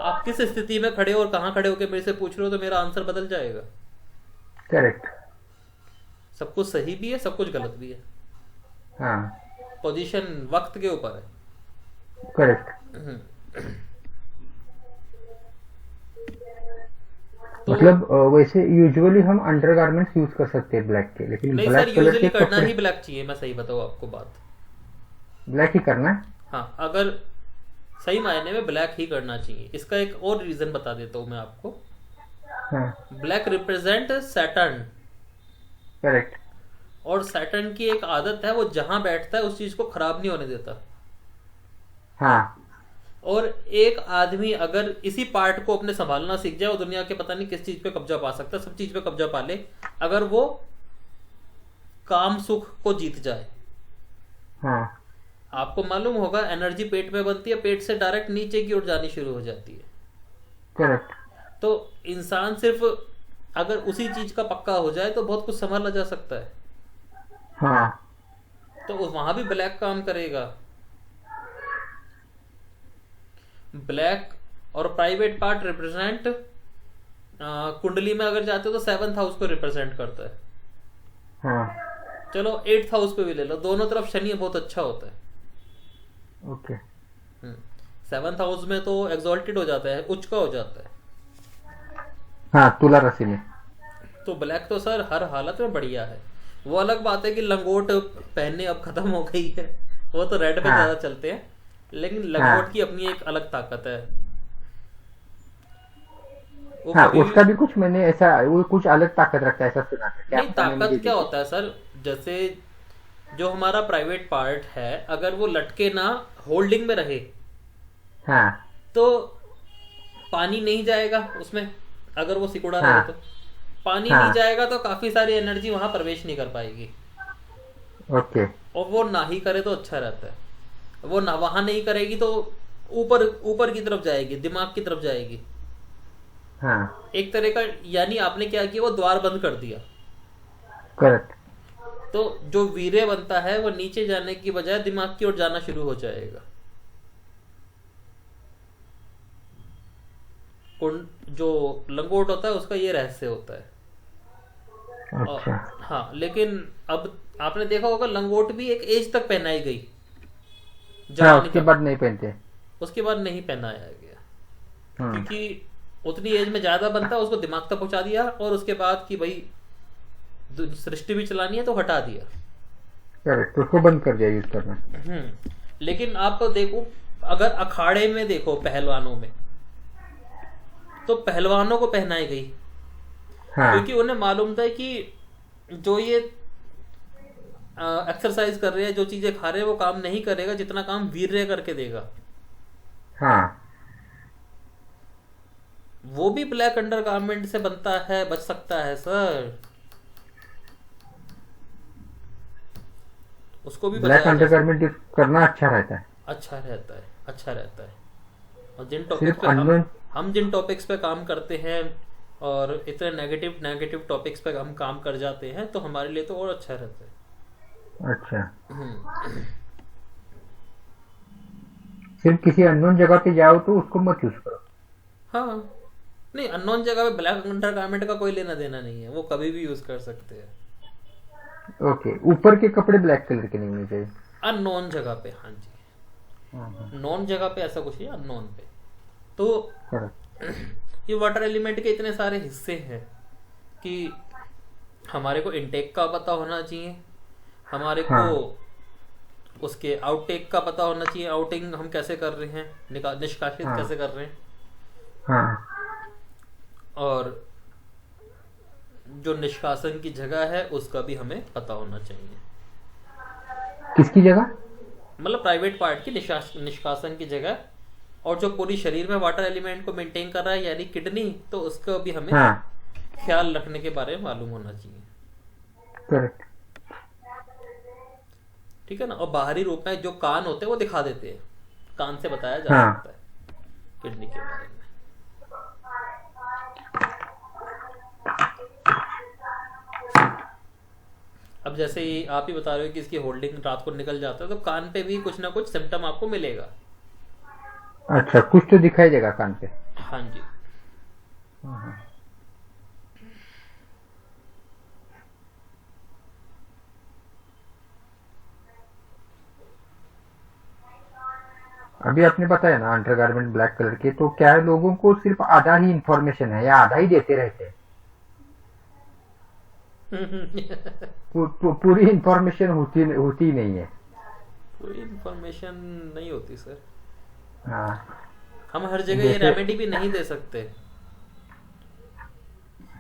आप किस स्थिति में खड़े हो और कहाँ खड़े होकर मेरे से पूछ रहे हो, तो मेरा आंसर बदल जाएगा। करेक्ट। सब कुछ सही भी है, सब कुछ गलत भी है। हाँ। पोजीशन वक्त के ऊपर करेक्ट। है। तो मतलब वैसे यूजुअली हम अंडरगारमेंट्स यूज कर सकते हैं ब्लैक के, लेकिन नहीं सर, ब्लैक कलर यूजुअली के करना कपड़े ही ब्लैक चाहिए, मैं सही बताऊँ आपको बात। ब्लैक ही करना है। हाँ, अगर सही मायने में ब्लैक ही करना चाहिए। इसका एक और रीजन बता देता हूँ मैं आपको। हाँ। Black represent Saturn, correct. और सैटर्न की एक आदत है, वो जहां बैठता है उस चीज को खराब नहीं होने देता। हाँ। और एक आदमी अगर इसी पार्ट को अपने संभालना सीख जाए, वो दुनिया के पता नहीं किस चीज पे कब्जा पा सकता है, सब चीज पे कब्जा पा ले, अगर वो काम सुख को जीत जाए। हाँ। आपको मालूम होगा, एनर्जी पेट में बनती है, पेट से डायरेक्ट नीचे की ओर जानी शुरू हो जाती है। करेक्ट। तो इंसान सिर्फ अगर उसी चीज का पक्का हो जाए तो बहुत कुछ संभाला जा सकता है। हाँ। तो वहां भी ब्लैक काम करेगा। ब्लैक और प्राइवेट पार्ट रिप्रेजेंट, कुंडली में अगर जाते हो तो 7th हाउस को रिप्रेजेंट करता है। हाँ। चलो 8th हाउस पे भी ले लो, दोनों तरफ शनि बहुत अच्छा होता है। ओके। 7th हाउस में तो एग्जॉल्टेड हो जाता है, उच्च का हो जाता है। हाँ, तुला राशि में। तो ब्लैक तो सर हर हालत में बढ़िया है। वो अलग बात है कि लंगोट पहनने अब खत्म हो गई है, वो तो रेड पे हाँ। ज्यादा चलते हैं, लेकिन लंगोट की अपनी एक अलग ताकत है। वो हाँ, कभी उसका भी कुछ मैंने ऐसा, वो कुछ अलग ताकत रखता है ऐसा सुना था, क्या नहीं, पता नहीं, मुझे ताकत क्या भी। होता है सर, जैसे जो हमारा प्राइवेट पार्ट है, अगर वो लटके ना होल्डिंग में रहे हाँ। तो पानी नहीं जाएगा उसमें। अगर वो सिकुड़ा रहे हाँ। तो पानी नहीं हाँ। जाएगा, तो काफी सारी एनर्जी वहां प्रवेश नहीं कर पाएगी। ओके। और वो ना ही करे तो अच्छा रहता है। वो ना वहां नहीं करेगी तो ऊपर ऊपर की तरफ जाएगी, दिमाग की तरफ जाएगी। हाँ। एक तरह का, यानी आपने क्या किया, वो द्वार बंद कर दिया। करेक्ट। तो जो वीर्य बनता है वो नीचे जाने की बजाय दिमाग की ओर जाना शुरू हो जाएगा। जो लंगोट होता है उसका ये रहस्य होता है। अच्छा। हाँ, लेकिन अब आपने देखा होगा, लंगोट भी एक एज तक पहनाई गई, हाँ, जवानी उसके तक। बाद नहीं पहनते। उसके बाद नहीं पहनाया गया, हम्म। क्योंकि उतनी एज में ज्यादा बनता है, उसको दिमाग तक पहुंचा दिया, और उसके बाद कि भाई सृष्टि भी चलानी है तो हटा दिया। करेक्ट, तो उसको बंद कर दिया यूज करना। लेकिन आप देखो, अगर अखाड़े में देखो पहलवानों में, तो पहलवानों को पहनाई गई, हाँ। क्योंकि उन्हें मालूम था कि जो ये एक्सरसाइज कर रहे हैं, जो चीजें खा रहे हैं, वो काम नहीं करेगा जितना काम वीर्य करके देगा। हाँ। वो भी ब्लैक अंडर गारमेंट से बनता है, बच सकता है सर, उसको भी ब्लैक बचाया जा अंडरगारमेंट यूज करना अच्छा रहता है। अच्छा रहता है, अच्छा रहता है। और जिन टॉपिक्स सिर्फ पे अननोन। हम जिन टॉपिक्स पे काम करते हैं, और इतने नेगेटिव नेगेटिव टॉपिक्स पे हम काम कर जाते हैं, तो हमारे लिए तो और अच्छा रहता है। अच्छा, सिर्फ किसी अननोन जगह पे जाओ तो उसको मत यूज करो। हाँ, नहीं, अननोन जगह पे ब्लैक अंडर गारमेंट का कोई लेना देना नहीं है, वो कभी भी यूज कर सकते हैं। ओके, ऊपर के कपड़े ब्लैक कलर के नहीं होने चाहिए। अननोन जगह पे, हाँ जी, हाँ। नॉन जगह पे ऐसा कुछ नहीं, अननोन पे। तो करेक्ट। ये वाटर एलिमेंट के इतने सारे हिस्से हैं कि हमारे को इनटेक का पता होना चाहिए, हमारे हाँ। को उसके आउटटेक का पता होना चाहिए, आउटिंग हम कैसे कर रहे हैं, निष्कासित हाँ। कैसे कर रहे हैं, हाँ। और जो निष्कासन की जगह है उसका भी हमें पता होना चाहिए। किसकी जगह? मतलब प्राइवेट पार्ट की निष्कासन की जगह, और जो पूरी शरीर में वाटर एलिमेंट को मेंटेन कर रहा है, यानी किडनी, तो उसका भी हमें हाँ। ख्याल रखने के बारे में मालूम होना चाहिए। करेक्ट। ठीक है ना। और बाहरी रूप में जो कान होते हैं वो दिखा देते हैं, कान से बताया जा हाँ। सकता है किडनी के बारे में। अब जैसे ही आप ही बता रहे हो कि इसकी होल्डिंग रात को निकल जाता है, तो कान पे भी कुछ ना कुछ सिम्टम आपको मिलेगा। अच्छा, कुछ तो दिखाई देगा कान पे। हाँ जी। अभी आपने बताया ना अंडरगारमेंट ब्लैक कलर के, तो क्या है, लोगों को सिर्फ आधा ही इंफॉर्मेशन है या आधा ही देते रहते हैं। पूरी इंफॉर्मेशन होती होती नहीं है। कोई इन्फॉर्मेशन नहीं होती सर। हाँ, हम हर जगह ये जैसे, रेमेडी भी नहीं दे सकते।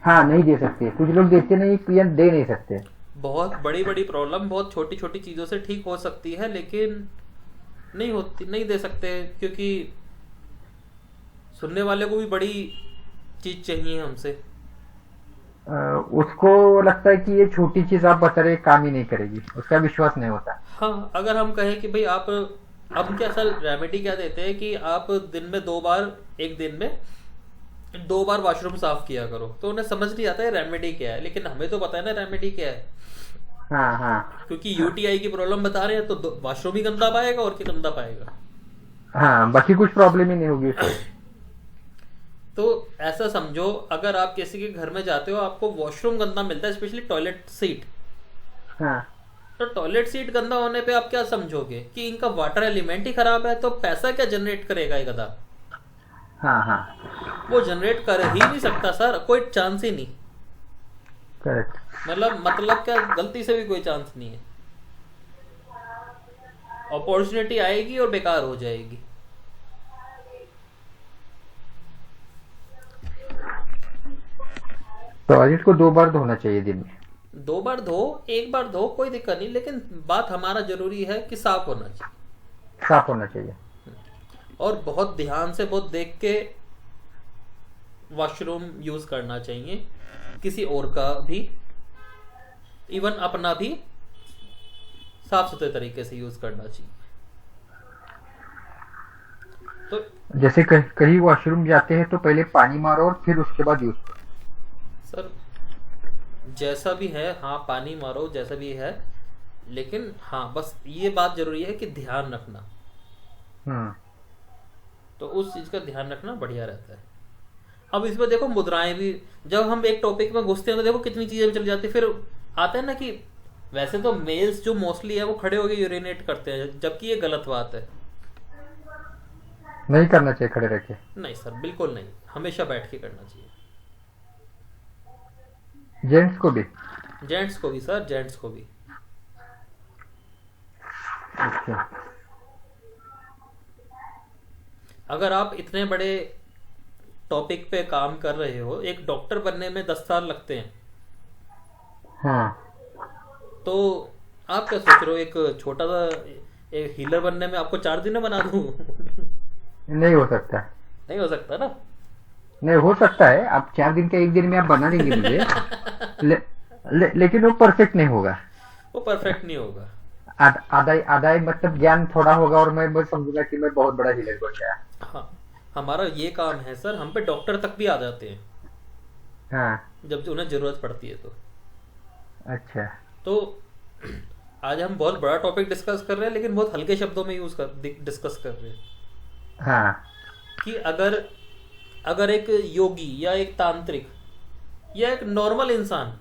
हाँ नहीं दे सकते, कुछ लोग देते नहीं या दे नहीं सकते। बहुत बड़ी बड़ी प्रॉब्लम बहुत छोटी छोटी चीज़ों से ठीक हो सकती है, लेकिन नहीं होती, नहीं दे सकते, क्योंकि सुनने वाले को भी बड़ी चीज़ चाहिए हमसे। उसको लगता है कि ये छोटी चीज आप बता रहे काम ही नहीं करेगी, उसका विश्वास नहीं होता। हाँ, अगर हम कहें कि भाई आप, हम क्या सर रेमेडी क्या देते हैं कि आप दिन में 2 बार, एक दिन में 2 बार वॉशरूम साफ किया करो, तो उन्हें समझ नहीं आता है रेमेडी क्या है, लेकिन हमें तो पता है ना रेमेडी क्या है। हाँ हाँ। क्योंकि यूटीआई की प्रॉब्लम बता रहे हैं, तो वॉशरूम ही गंदा पाएगा और क्या गंदा पाएगा। हाँ, बाकी कुछ प्रॉब्लम ही नहीं होगी उसको। तो ऐसा समझो, अगर आप किसी के घर में जाते हो, आपको वॉशरूम गंदा मिलता है, स्पेशली टॉयलेट सीट, हाँ तो टॉयलेट सीट गंदा होने पे आप क्या समझोगे कि इनका वाटर एलिमेंट ही खराब है, तो पैसा क्या जनरेट करेगा ये गधा? हाँ हाँ। वो जनरेट कर ही नहीं सकता सर, कोई चांस ही नहीं। करेक्ट। मतलब क्या, गलती से भी कोई चांस नहीं है। अपॉर्चुनिटी आएगी और बेकार हो जाएगी। टॉयलेट को 2 बार धोना चाहिए दिन में। 2 बार धो, 1 बार धो, कोई दिक्कत नहीं, लेकिन बात हमारा जरूरी है कि साफ होना चाहिए। साफ होना चाहिए। और बहुत ध्यान से, बहुत देख के वॉशरूम यूज करना चाहिए, किसी और का भी, इवन अपना भी साफ सुथरे तरीके से यूज करना चाहिए। तो जैसे कहीं वॉशरूम जाते हैं तो पहले पानी मारो और फिर उसके बाद यूज करो। सर जैसा भी है, हाँ पानी मारो जैसा भी है, लेकिन हाँ बस ये बात जरूरी है कि ध्यान रखना। हम्म। तो उस चीज का ध्यान रखना बढ़िया रहता है। अब इसमें देखो मुद्राएं भी, जब हम एक टॉपिक में घुसते हैं तो देखो कितनी चीजें चल जाती है। फिर आता है ना कि वैसे तो मेल्स जो मोस्टली है वो खड़े होकर यूरिनेट करते हैं, जबकि ये गलत बात है। नहीं करना चाहिए खड़े रह के। नहीं सर, बिल्कुल नहीं, हमेशा बैठ के करना चाहिए। जेंट्स को भी। जेंट्स को भी सर, जेंट्स को भी। अच्छा। अगर आप इतने बड़े टॉपिक पे काम कर रहे हो, एक डॉक्टर बनने में 10 साल लगते हैं, हाँ। तो आप क्या सोच रहे हो, एक छोटा सा एक हीलर बनने में आपको 4 दिन में बना दूं? नहीं हो सकता। नहीं हो सकता ना। नहीं हो सकता है, आप 4 दिन का 1 दिन में आप बना देंगे मुझे। लेकिन वो परफेक्ट नहीं होगा। वो परफेक्ट नहीं होगा। आधा आधा ही मतलब ज्ञान थोड़ा होगा और मैं समझूंगा कि मैं बहुत बड़ा हीलर बन गया। हाँ, हमारा ये काम है सर, हम पे डॉक्टर तक भी आ जाते हैं हाँ। जब उन्हें जरूरत पड़ती है। तो अच्छा। तो आज हम बहुत बड़ा टॉपिक डिस्कस कर रहे हैं, लेकिन बहुत हल्के शब्दों में डिस्कस कर रहे हैं हाँ। कि अगर एक योगी या एक तांत्रिक या एक नॉर्मल इंसान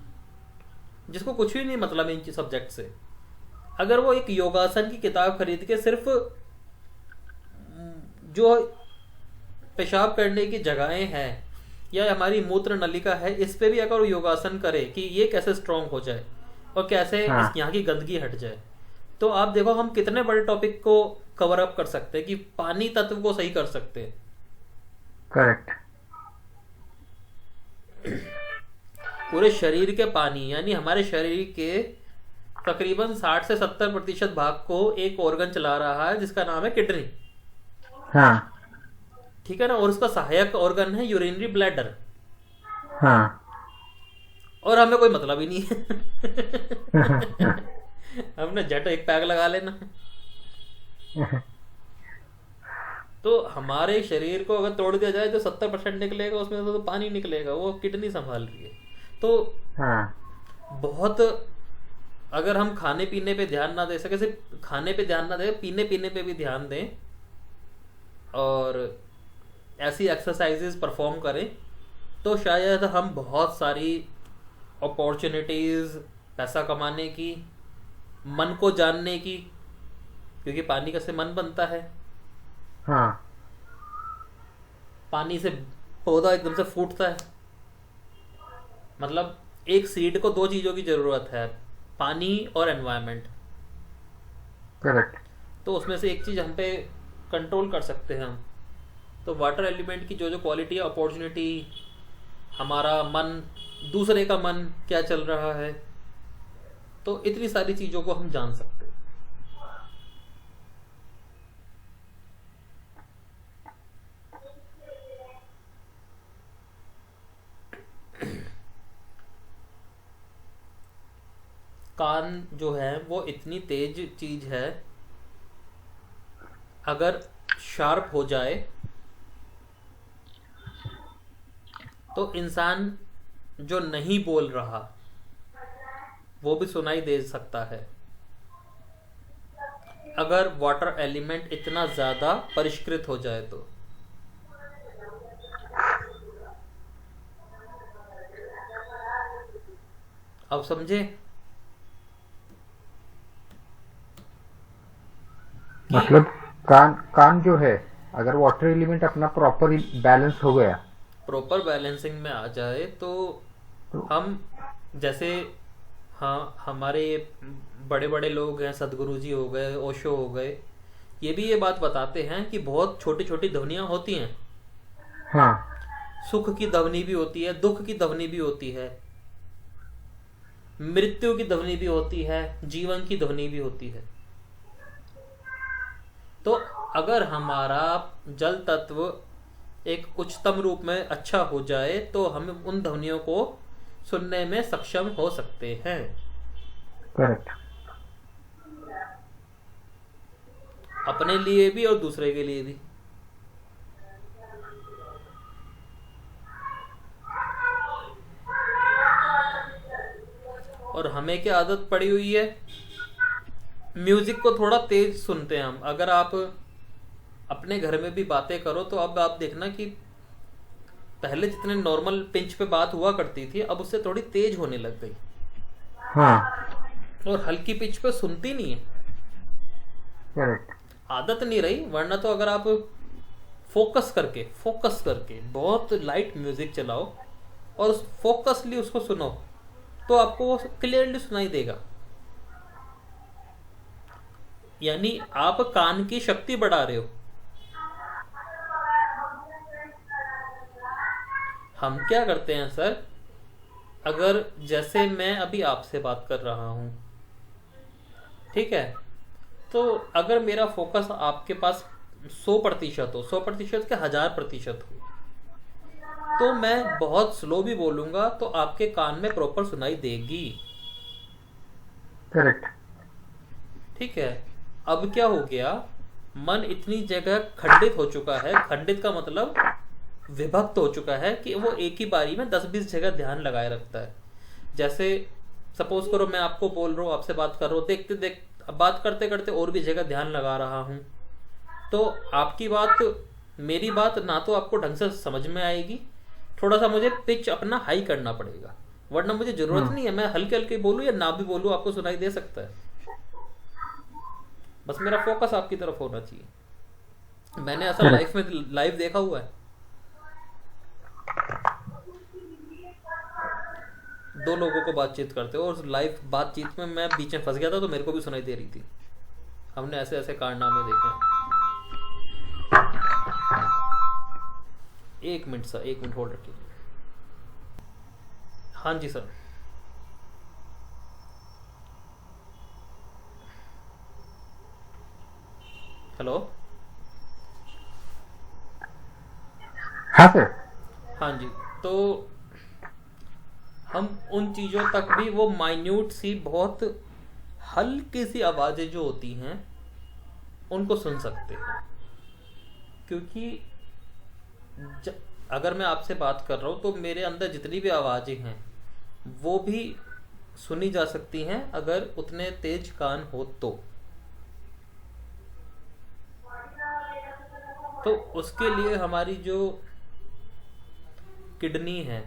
जिसको कुछ भी नहीं मतलब इन सब्जेक्ट से, अगर वो एक योगासन की किताब खरीद के सिर्फ जो पेशाब करने की जगहें हैं या हमारी मूत्र नलिका है, इस पे भी अगर वो योगासन करे कि ये कैसे स्ट्रांग हो जाए और कैसे हाँ। यहाँ की गंदगी हट जाए, तो आप देखो हम कितने बड़े टॉपिक को कवर अप कर सकते हैं, कि पानी तत्व को सही कर सकते हैं। करेक्ट। पूरे शरीर के पानी, यानी हमारे शरीर के तकरीबन 60 से 70% भाग को एक ऑर्गन चला रहा है जिसका नाम है किडनी। हाँ। ठीक है ना। और उसका सहायक ऑर्गन है यूरिनरी ब्लैडर। हाँ। और हमें कोई मतलब ही नहीं है। हमने झट एक पैक लगा लेना। तो हमारे शरीर को अगर तोड़ दिया जाए, जो 70% निकलेगा उसमें से तो पानी निकलेगा, वो किडनी संभाल रही है। तो हाँ। बहुत, अगर हम खाने पीने पे ध्यान ना दे सके, सिर्फ खाने पे ध्यान ना दें, पीने पे भी ध्यान दें, और ऐसी एक्सरसाइजेज परफॉर्म करें तो शायद हम बहुत सारी अपॉर्चुनिटीज़, पैसा कमाने की, मन को जानने की, क्योंकि पानी का से मन बनता है। हाँ। पानी से पौधा एकदम से फूटता है। मतलब एक सीड को दो चीज़ों की ज़रूरत है, पानी और एनवायरनमेंट। करेक्ट। तो उसमें से एक चीज़ हम पे कंट्रोल कर सकते हैं हम। तो वाटर एलिमेंट की जो जो क्वालिटी है, अपॉर्चुनिटी, हमारा मन, दूसरे का मन क्या चल रहा है, तो इतनी सारी चीज़ों को हम जान सकते हैं। कान जो है वो इतनी तेज चीज है, अगर शार्प हो जाए तो इंसान जो नहीं बोल रहा वो भी सुनाई दे सकता है, अगर वाटर एलिमेंट इतना ज्यादा परिष्कृत हो जाए तो। अब समझे कि मतलब कान कान जो है, अगर वाटर एलिमेंट अपना प्रॉपर बैलेंस हो गया प्रॉपर बैलेंसिंग में आ जाए तो तो। हम, जैसे, हाँ, हमारे बड़े बड़े लोग हैं, सदगुरु जी हो गए, ओशो हो गए, ये भी ये बात बताते हैं कि बहुत छोटी छोटी ध्वनियाँ होती हैं। हाँ। सुख की ध्वनि भी होती है, दुख की ध्वनि भी होती है, मृत्यु की ध्वनि भी होती है, जीवन की ध्वनि भी होती है। तो अगर हमारा जल तत्व एक उच्चतम रूप में अच्छा हो जाए तो हम उन ध्वनियों को सुनने में सक्षम हो सकते हैं। करेक्ट। अपने लिए भी और दूसरे के लिए भी। और हमें क्या आदत पड़ी हुई है, म्यूजिक को थोड़ा तेज सुनते हैं हम। अगर आप अपने घर में भी बातें करो तो अब आप देखना कि पहले जितने नॉर्मल पिंच पे बात हुआ करती थी अब उससे थोड़ी तेज होने लग गई, हाँ। और हल्की पिच पे सुनती नहीं है। करेक्ट। आदत नहीं रही, वरना तो अगर आप फोकस करके बहुत लाइट म्यूजिक चलाओ और फोकसली उसको सुनो तो आपको वो क्लियरली सुनाई देगा। यानी आप कान की शक्ति बढ़ा रहे हो। हम क्या करते हैं सर, अगर जैसे मैं अभी आपसे बात कर रहा हूं, ठीक है, तो अगर मेरा फोकस आपके पास 100% हो, 100% के 1000% हो, तो मैं बहुत स्लो भी बोलूंगा तो आपके कान में प्रॉपर सुनाई देगी। करेक्ट। ठीक है। अब क्या हो गया, मन इतनी जगह खंडित हो चुका है, खंडित का मतलब विभक्त हो चुका है कि वो एक ही बारी में 10-20 जगह ध्यान लगाए रखता है। जैसे सपोज करो मैं आपको बोल रहा हूँ, आपसे बात कर रहा हूँ, देखते देख बात करते करते और भी जगह ध्यान लगा रहा हूँ, तो आपकी बात, मेरी बात ना तो आपको ढंग से समझ में आएगी, थोड़ा सा मुझे पिच अपना हाई करना पड़ेगा, वरना मुझे जरूरत नहीं है, मैं हल्के हल्के बोलूँ या ना भी बोलूँ आपको सुनाई दे सकता है। बस मेरा फोकस आपकी तरफ होना चाहिए। मैंने ऐसा लाइफ में लाइव देखा हुआ है, 2 लोगों को बातचीत करते हो और लाइव बातचीत में मैं बीच में फंस गया था तो मेरे को भी सुनाई दे रही थी। हमने ऐसे ऐसे कारनामे देखे हैं। 1 मिनट सर, 1 मिनट होल्ड रखिए। हाँ जी सर। हेलो। हाँ सर। हाँ जी। तो हम उन चीज़ों तक भी, वो माइन्यूट सी बहुत हल्की सी आवाज़ें जो होती हैं उनको सुन सकते हैं, क्योंकि अगर मैं आपसे बात कर रहा हूँ तो मेरे अंदर जितनी भी आवाज़ें हैं वो भी सुनी जा सकती हैं अगर उतने तेज कान हो तो। तो उसके लिए हमारी जो किडनी है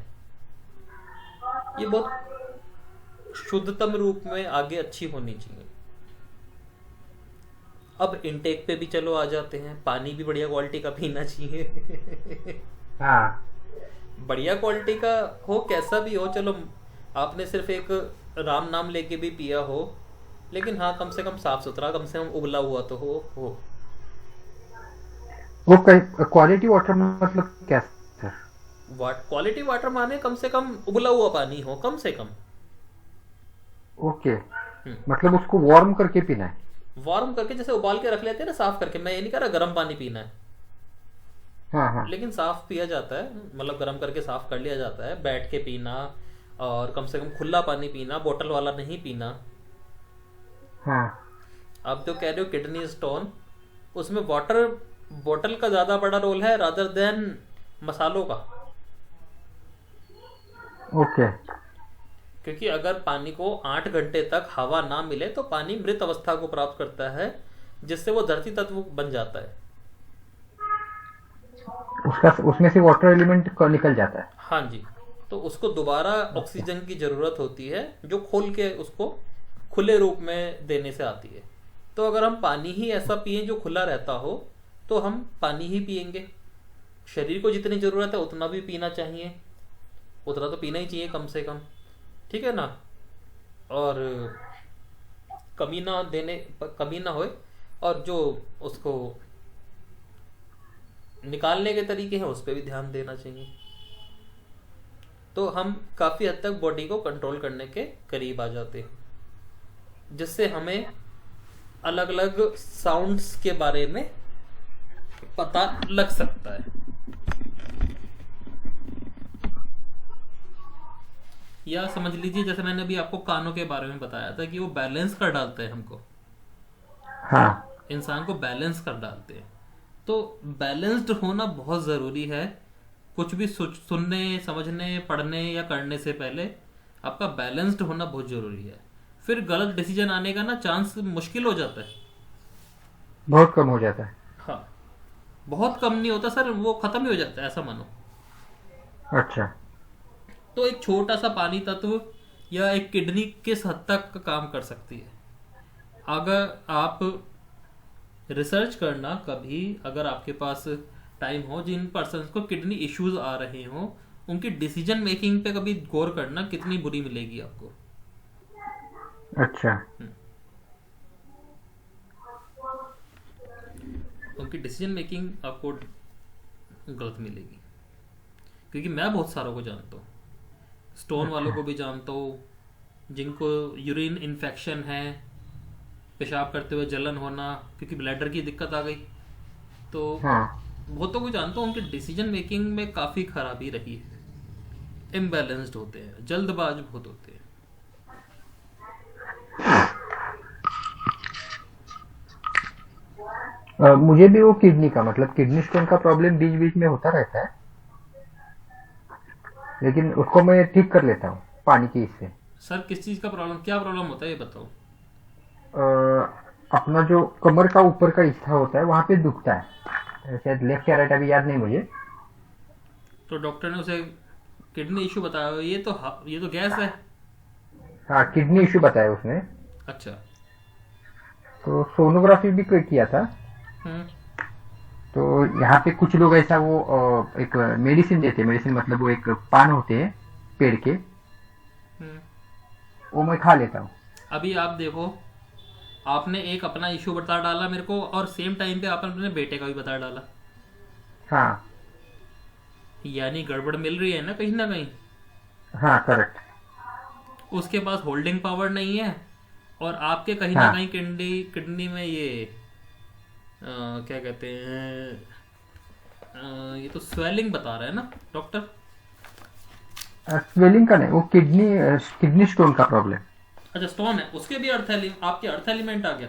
ये बहुत शुद्धतम रूप में आगे अच्छी होनी चाहिए। अब इनटेक पे भी चलो आ जाते हैं। पानी भी बढ़िया क्वालिटी का पीना चाहिए। हाँ। बढ़िया क्वालिटी का हो कैसा भी हो, चलो आपने सिर्फ एक राम नाम लेके भी पिया हो, लेकिन हाँ कम से कम साफ सुथरा, कम से कम उबला हुआ तो हो। वो क्वालिटी वाटर मतलब क्या सर? क्वालिटी वाटर माने कम से कम उबला हुआ पानी हो, कम से कम। ओके, मतलब उसको वार्म करके पीना है? वार्म करके, जैसे उबाल के रख लेते हैं ना, साफ करके। मैं ये नहीं कह रहा गर्म पानी पीना है, हाँ हाँ। लेकिन साफ पिया जाता है, मतलब गर्म करके साफ कर लिया जाता है, बैठ के पीना। और कम से कम खुला पानी पीना, बोतल वाला नहीं पीना। हाँ। आप जो कह रहे हो किडनी स्टोन, उसमें वाटर बोतल का ज्यादा बड़ा रोल है रादर देन मसालों का। ओके। क्योंकि अगर पानी को 8 घंटे तक हवा ना मिले तो पानी मृत अवस्था को प्राप्त करता है, जिससे वो धरती तत्व बन जाता है। उसमें से वाटर एलिमेंट निकल जाता है। हाँ जी। तो उसको दोबारा ऑक्सीजन की जरूरत होती है, जो खोल के उसको खुले रूप में देने से आती है। तो अगर हम पानी ही ऐसा पिए जो खुला रहता हो, तो हम पानी ही पिएंगे। शरीर को जितनी जरूरत है उतना भी पीना चाहिए, उतना तो पीना ही चाहिए कम से कम, ठीक है ना। और कमी ना होए। और जो उसको निकालने के तरीके हैं उस पर भी ध्यान देना चाहिए। तो हम काफी हद तक बॉडी को कंट्रोल करने के करीब आ जाते हैं, जिससे हमें अलग अलग साउंड्स के बारे में पता लग सकता है। या समझ लीजिए, जैसे मैंने अभी आपको कानों के बारे में बताया था कि वो बैलेंस कर डालते हैं हमको, हाँ। इंसान को बैलेंस कर डालते हैं। तो बैलेंस्ड होना बहुत ज़रूरी है। कुछ भी सुनने, समझने, पढ़ने या करने से पहले आपका बैलेंस्ड होना बहुत ज़रूरी है। फिर गलत डिसीजन आने का ना चांस मुश्किल हो जाता है। बहुत कम हो जाता है। हाँ, बहुत कम नहीं होता सर, वो खत्म ही हो जाता है, ऐसा मानो। अच्छा। तो एक छोटा सा पानी तत्व या एक किडनी किस हद तक काम कर सकती है, अगर आप रिसर्च करना कभी, अगर आपके पास टाइम हो, जिन पर्सन को किडनी इश्यूज आ रहे हो उनकी डिसीजन मेकिंग पे कभी गौर करना, कितनी बुरी मिलेगी आपको। अच्छा। उनकी डिसीजन मेकिंग आपको गलत मिलेगी। क्योंकि मैं बहुत सारों को जानता हूँ, स्टोन वालों को भी जानता हूँ, जिनको यूरिन इन्फेक्शन है, पेशाब करते हुए जलन होना क्योंकि ब्लैडर की दिक्कत आ गई। तो हाँ। बहुतों को जानता हूँ, उनकी डिसीजन मेकिंग में काफ़ी खराबी रही है। इम्बैलेंस्ड होते हैं, जल्दबाज बहुत होते हैं। मुझे भी वो किडनी का, मतलब किडनी स्टोन का प्रॉब्लम बीच बीच में होता रहता है, लेकिन उसको मैं ठीक कर लेता हूँ पानी की इससे। सर किस चीज़ का प्रॉब्लम, क्या प्रॉब्लम होता है ये बताओ। अपना जो कमर का ऊपर का हिस्सा होता है वहां पे दुखता है, शायद लेफ्ट या राइट, अभी याद नहीं मुझे। तो डॉक्टर ने उसे किडनी इशू बताया, ये तो गैस है। हाँ, किडनी इश्यू बताया उसने। अच्छा। तो सोनोग्राफी भी किया था। तो यहाँ पे कुछ लोग ऐसा वो एक मेडिसिन देते हैं, मेडिसिन मतलब वो एक पान होते हैं पेड़ के, वो मैं खा लेता हूँ। अभी आप देखो, आपने एक अपना इशू बता डाला मेरे को, और सेम टाइम पे आपने अपने बेटे का भी बता डाला। हाँ। यानी गड़बड़ मिल रही है ना कहीं ना कहीं। हाँ, करेक्ट। उसके पास होल्डिंग पावर नहीं है, और आपके कहीं हाँ। ना कहीं किडनी में ये क्या कहते हैं, ये तो स्वेलिंग बता रहा है ना डॉक्टर। स्वेलिंग का नहीं, वो किडनी स्टोन का प्रॉब्लम। अच्छा, स्टोन है, उसके भी आपके अर्थ एलिमेंट आ गया।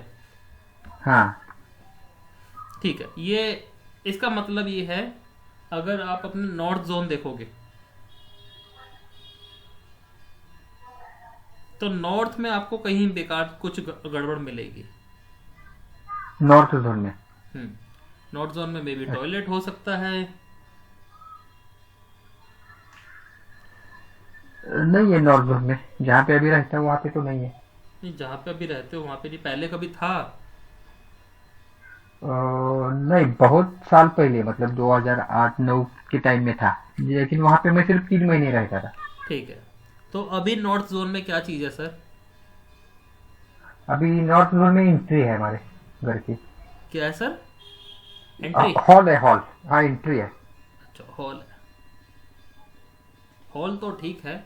हाँ। ठीक है, ये इसका मतलब ये है, अगर आप अपने नॉर्थ जोन देखोगे तो नॉर्थ में आपको कहीं बेकार कुछ गड़बड़ मिलेगी। नॉर्थ जोन में। नॉर्थ जोन में मे बी टॉयलेट हो सकता है। नहीं है नॉर्थ जोन में, जहाँ पे अभी रहता है वहाँ पे तो नहीं है। नहीं, जहाँ पे अभी रहते हो वहाँ पे नहीं, पहले कभी था? नहीं, बहुत साल पहले, मतलब 2008-9 के टाइम में था, लेकिन वहाँ पे मैं सिर्फ 3 महीने रहता था। ठीक है। तो अभी नॉर्थ जोन में क्या चीज़ है सर? अभी नॉर्थ जोन में एंट्री है हमारे घर की। क्या है सर? एंट्री? हॉल है, हॉल। हाँ, एंट्री है। अच्छा, हॉल है। हॉल तो ठीक है।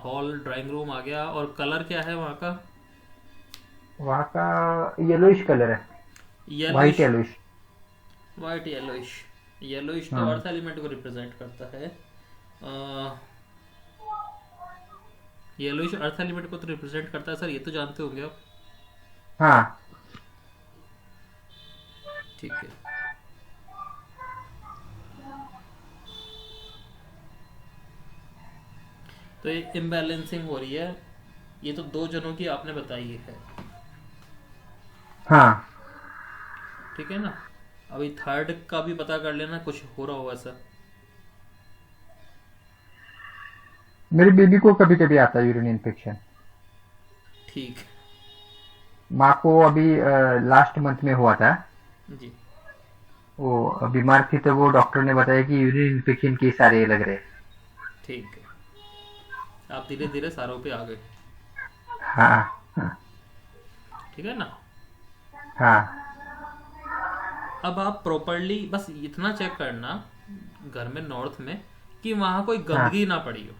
हॉल, ड्राइंग रूम आ गया। और कलर क्या है वहाँ का? वहाँ का येलोइश कलर है। White yellowish? Yellowish. White yellowish? Yellowish तो हाँ। अर्थ एलिमेंट को रिप्रेजेंट करता है। येलोइश अर्थ एलिमेंट को तो रिप्रेजेंट करता है सर, ये तो जानते होंगे आप। हाँ। ठीक है। तो ये इम्बैलेंसिंग हो रही है, ये तो 2 जनों की आपने बताई है। हाँ। ठीक है ना? अभी थर्ड का भी पता कर लेना, कुछ हो रहा होगा सर। मेरी बेबी को कभी कभी आता है यूरिन इन्फेक्शन। ठीक माँ को अभी लास्ट मंथ में हुआ था। है जी। वो बीमार थी, तो वो डॉक्टर ने बताया कि यूरिन इन्फेक्शन के सारे लग रहे। ठीक है, आप धीरे धीरे सारों पे आ गए। हाँ। हाँ। ठीक है ना? हाँ। अब आप प्रॉपरली बस इतना चेक करना घर में, नॉर्थ में, कि वहां कोई हाँ। गंदगी ना पड़ी हो,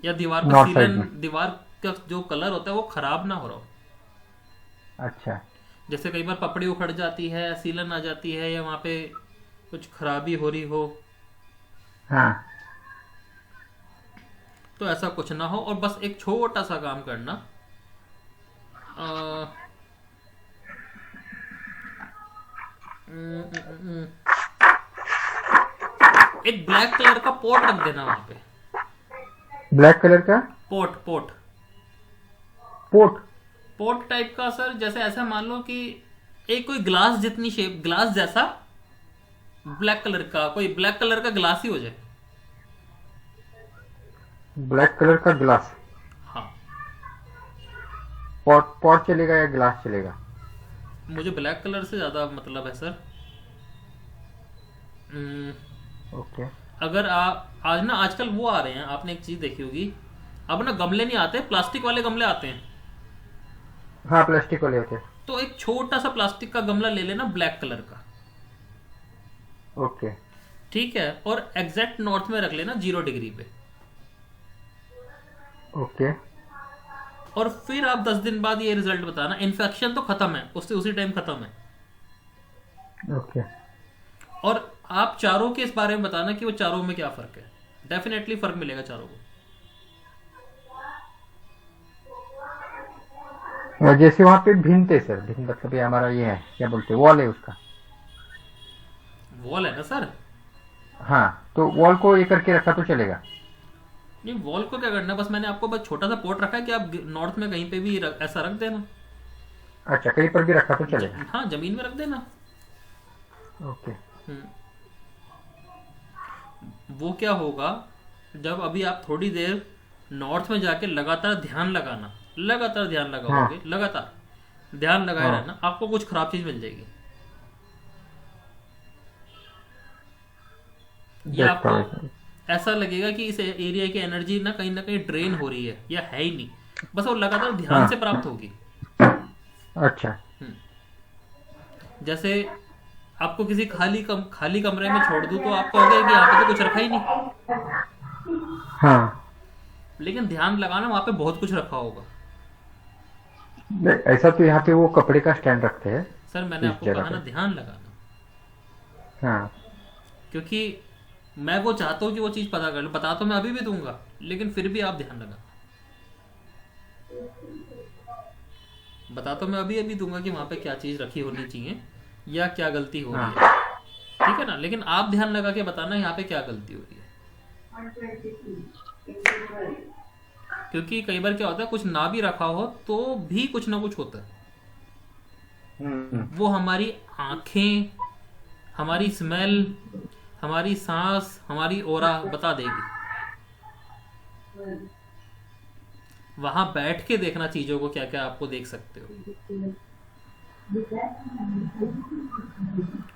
या दीवार का नॉर्थ साइड सीलन, में। दीवार का जो कलर होता है वो खराब ना हो रहा हो। अच्छा। जैसे कई बार पपड़ी उखड़ जाती है, सीलन आ जाती है, या वहां पे कुछ खराबी हो रही हो, हाँ। तो ऐसा कुछ ना हो। और बस एक छोटा सा काम करना, अ, उम, उम, उम, एक ब्लैक कलर का पॉट रख देना वहां पे। ब्लैक कलर का pot, pot. Pot. Pot type का सर, जैसे ऐसा मान लो कि एक कोई ग्लास जितनी शेप, ग्लास जैसा, ब्लैक कलर का, कोई ब्लैक कलर का ग्लास ही हो जाए। ब्लैक कलर का ग्लास। हाँ। पॉट पॉट चलेगा या ग्लास चलेगा? मुझे ब्लैक कलर से ज्यादा मतलब है सर। हम्म, ओके। अगर आप आज ना, आजकल वो आ रहे हैं, आपने एक चीज देखी होगी, अब ना गमले नहीं आते, प्लास्टिक वाले गमले आते हैं। हाँ, प्लास्टिक वाले होते हैं। तो एक छोटा सा प्लास्टिक का गमला ले लेना, ब्लैक कलर का। ओके। ठीक है, और एग्जैक्ट नॉर्थ में रख लेना, 0 डिग्री पे। ओके। और फिर आप 10 दिन बाद ये रिजल्ट बताना, इन्फेक्शन तो खत्म है, उससे उसी टाइम खत्म है। ओके। और आप चारों के इस बारे में बताना कि वो चारों में क्या फर्क है। डेफिनेटली फर्क मिलेगा चारों को। जैसे वहाँ पे भिंत है सर, भिंत मतलब ये हमारा ये है, क्या बोलते हैं, वॉल है उसका। वॉल है ना सर? हाँ, तो वॉल को ये करके रखा तो चलेगा? नहीं, वॉल को क्या करना है, बस मैंने आपको बस छोटा सा पोर्ट रखा है कि आप नॉर्थ में कहीं पे भी ऐसा रख देना। अच्छा, कहीं पर भी रखा तो चलेगा। हाँ, जमीन में रख देना। ओके। हम्म, वो क्या होगा, जब अभी आप थोड़ी देर नॉर्थ में जाके लगातार ध्यान लगाना, लगातार ध्यान हाँ। लगाओगे, लगातार ध्यान लगाए हाँ। रहना, आपको कुछ खराब चीज मिल जाएगी। या देखता आपको हूँ इसमें। ऐसा लगेगा कि इस एरिया की एनर्जी ना कहीं ड्रेन हो रही है, या है ही नहीं, बस वो लगातार ध्यान हाँ। से प्राप्त होगी। अच्छा। हम्म, जैसे आपको किसी खाली कमरे में छोड़ दूं तो आपको कहोगे कि यहाँ पे तो कुछ रखा ही नहीं, हाँ। लेकिन ध्यान लगाना, वहां पे बहुत कुछ रखा होगा। नहीं, ऐसा तो यहाँ पे वो कपड़े का स्टैंड रखते हैं सर मैंने इस आपको जगह कहा पे। ना, ध्यान लगाना। हाँ। क्योंकि मैं वो चाहता हूँ कि वो चीज़ पता कर लो, बता तो मैं अभी भी दूंगा, लेकिन फिर भी आप ध्यान लगाना। बता तो मैं अभी अभी दूंगा कि वहां पे क्या चीज़ रखी होनी चाहिए या क्या गलती हो रही हाँ। है। ठीक है ना? लेकिन आप ध्यान लगा के बताना यहाँ पे क्या गलती हो रही है। क्योंकि कई बार क्या होता है, कुछ ना भी रखा हो तो भी कुछ ना कुछ होता है। वो हमारी आंखें, हमारी स्मेल, हमारी सांस, हमारी ओरा बता देगी। वहां बैठ के देखना चीजों को, क्या क्या आपको देख सकते हो,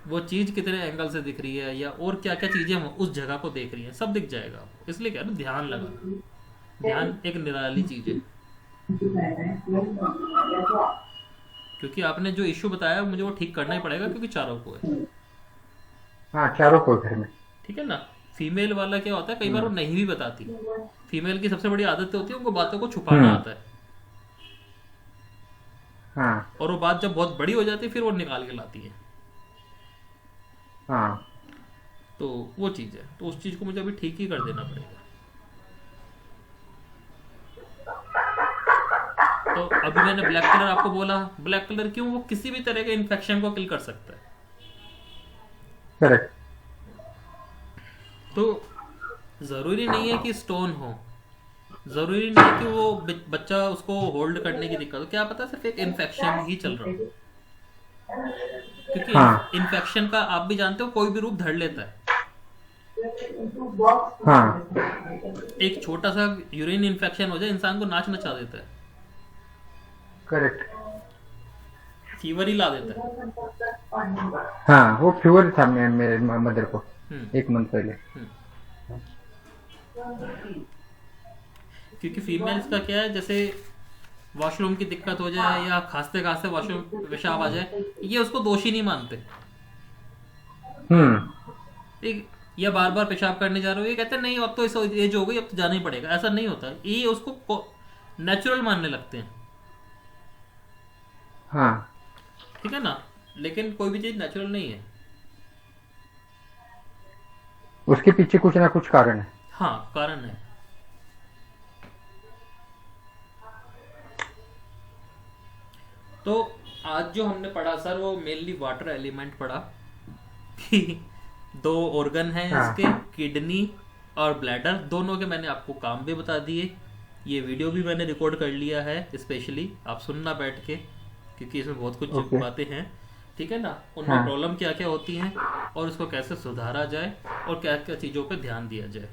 वो चीज कितने एंगल से दिख रही है, या और क्या क्या चीजें उस जगह को देख रही हैं, सब दिख जाएगा आपको। इसलिए क्या है ना, ध्यान लगाना। ध्यान एक निराली चीज है। क्योंकि आपने जो इश्यू बताया मुझे वो ठीक करना ही पड़ेगा, क्योंकि चारों को है। हाँ, चारों को घर में। ठीक है ना। फीमेल वाला क्या होता है, कई बार वो नहीं भी बताती। फीमेल की सबसे बड़ी आदत होती है उनको बातों को छुपाना आता है। हाँ और वो बात जब बहुत बड़ी हो जाती है फिर वो निकाल के लाती है। हाँ। तो वो चीज है, तो उस चीज को मुझे अभी ठीक ही कर देना पड़ेगा। तो अभी मैंने ब्लैक कलर आपको बोला, ब्लैक कलर क्यों, वो किसी भी तरह के इन्फेक्शन को किल कर सकता है। करेक्ट। तो जरूरी नहीं है कि स्टोन हो, जरूरी नहीं है कि वो बच्चा उसको होल्ड करने की दिक्कत हो, क्या पता सिर्फ एक इन्फेक्शन ही चल रहा हो। क्योंकि हाँ इन्फेक्शन का आप भी जानते हो कोई भी रूप धर लेता है। हाँ। एक छोटा सा यूरिन इन्फेक्शन हो जाए इंसान को नाच नचा देता है, करेक्ट। फीवर ही ला देता है। हाँ, वो फीवर था मेरे मदर को हम्म 1 मंथ पहले। हम्म। क्योंकि फीमेल्स का क्या है, जैसे वॉशरूम की दिक्कत हो जाए या खांसते खांसते वॉशरूम पेशाब आ जाए, ये उसको दोषी नहीं मानते। ठीक, या बार बार पेशाब करने जा रहे हो, ये कहते हैं नहीं अब तो इस एज हो गई, अब तो जाना ही पड़ेगा। ऐसा नहीं होता, ये उसको नेचुरल मानने लगते हैं। हाँ। ठीक है ना। लेकिन कोई भी चीज नेचुरल नहीं है। उसके पीछे कुछ ना कुछ कारण है। हाँ, कारण है। तो आज जो हमने पढ़ा सर, वो मेनली वाटर एलिमेंट पढ़ा कि 2 ऑर्गन हैं हाँ इसके, किडनी और ब्लैडर। दोनों के मैंने आपको काम भी बता दिए। ये वीडियो भी मैंने रिकॉर्ड कर लिया है स्पेशली, आप सुनना बैठ के, क्योंकि इसमें बहुत कुछ ओके। बातें हैं। ठीक है ना। उनमें हाँ प्रॉब्लम क्या क्या होती हैं और उसको कैसे सुधारा जाए और क्या क्या चीज़ों पे ध्यान दिया जाए।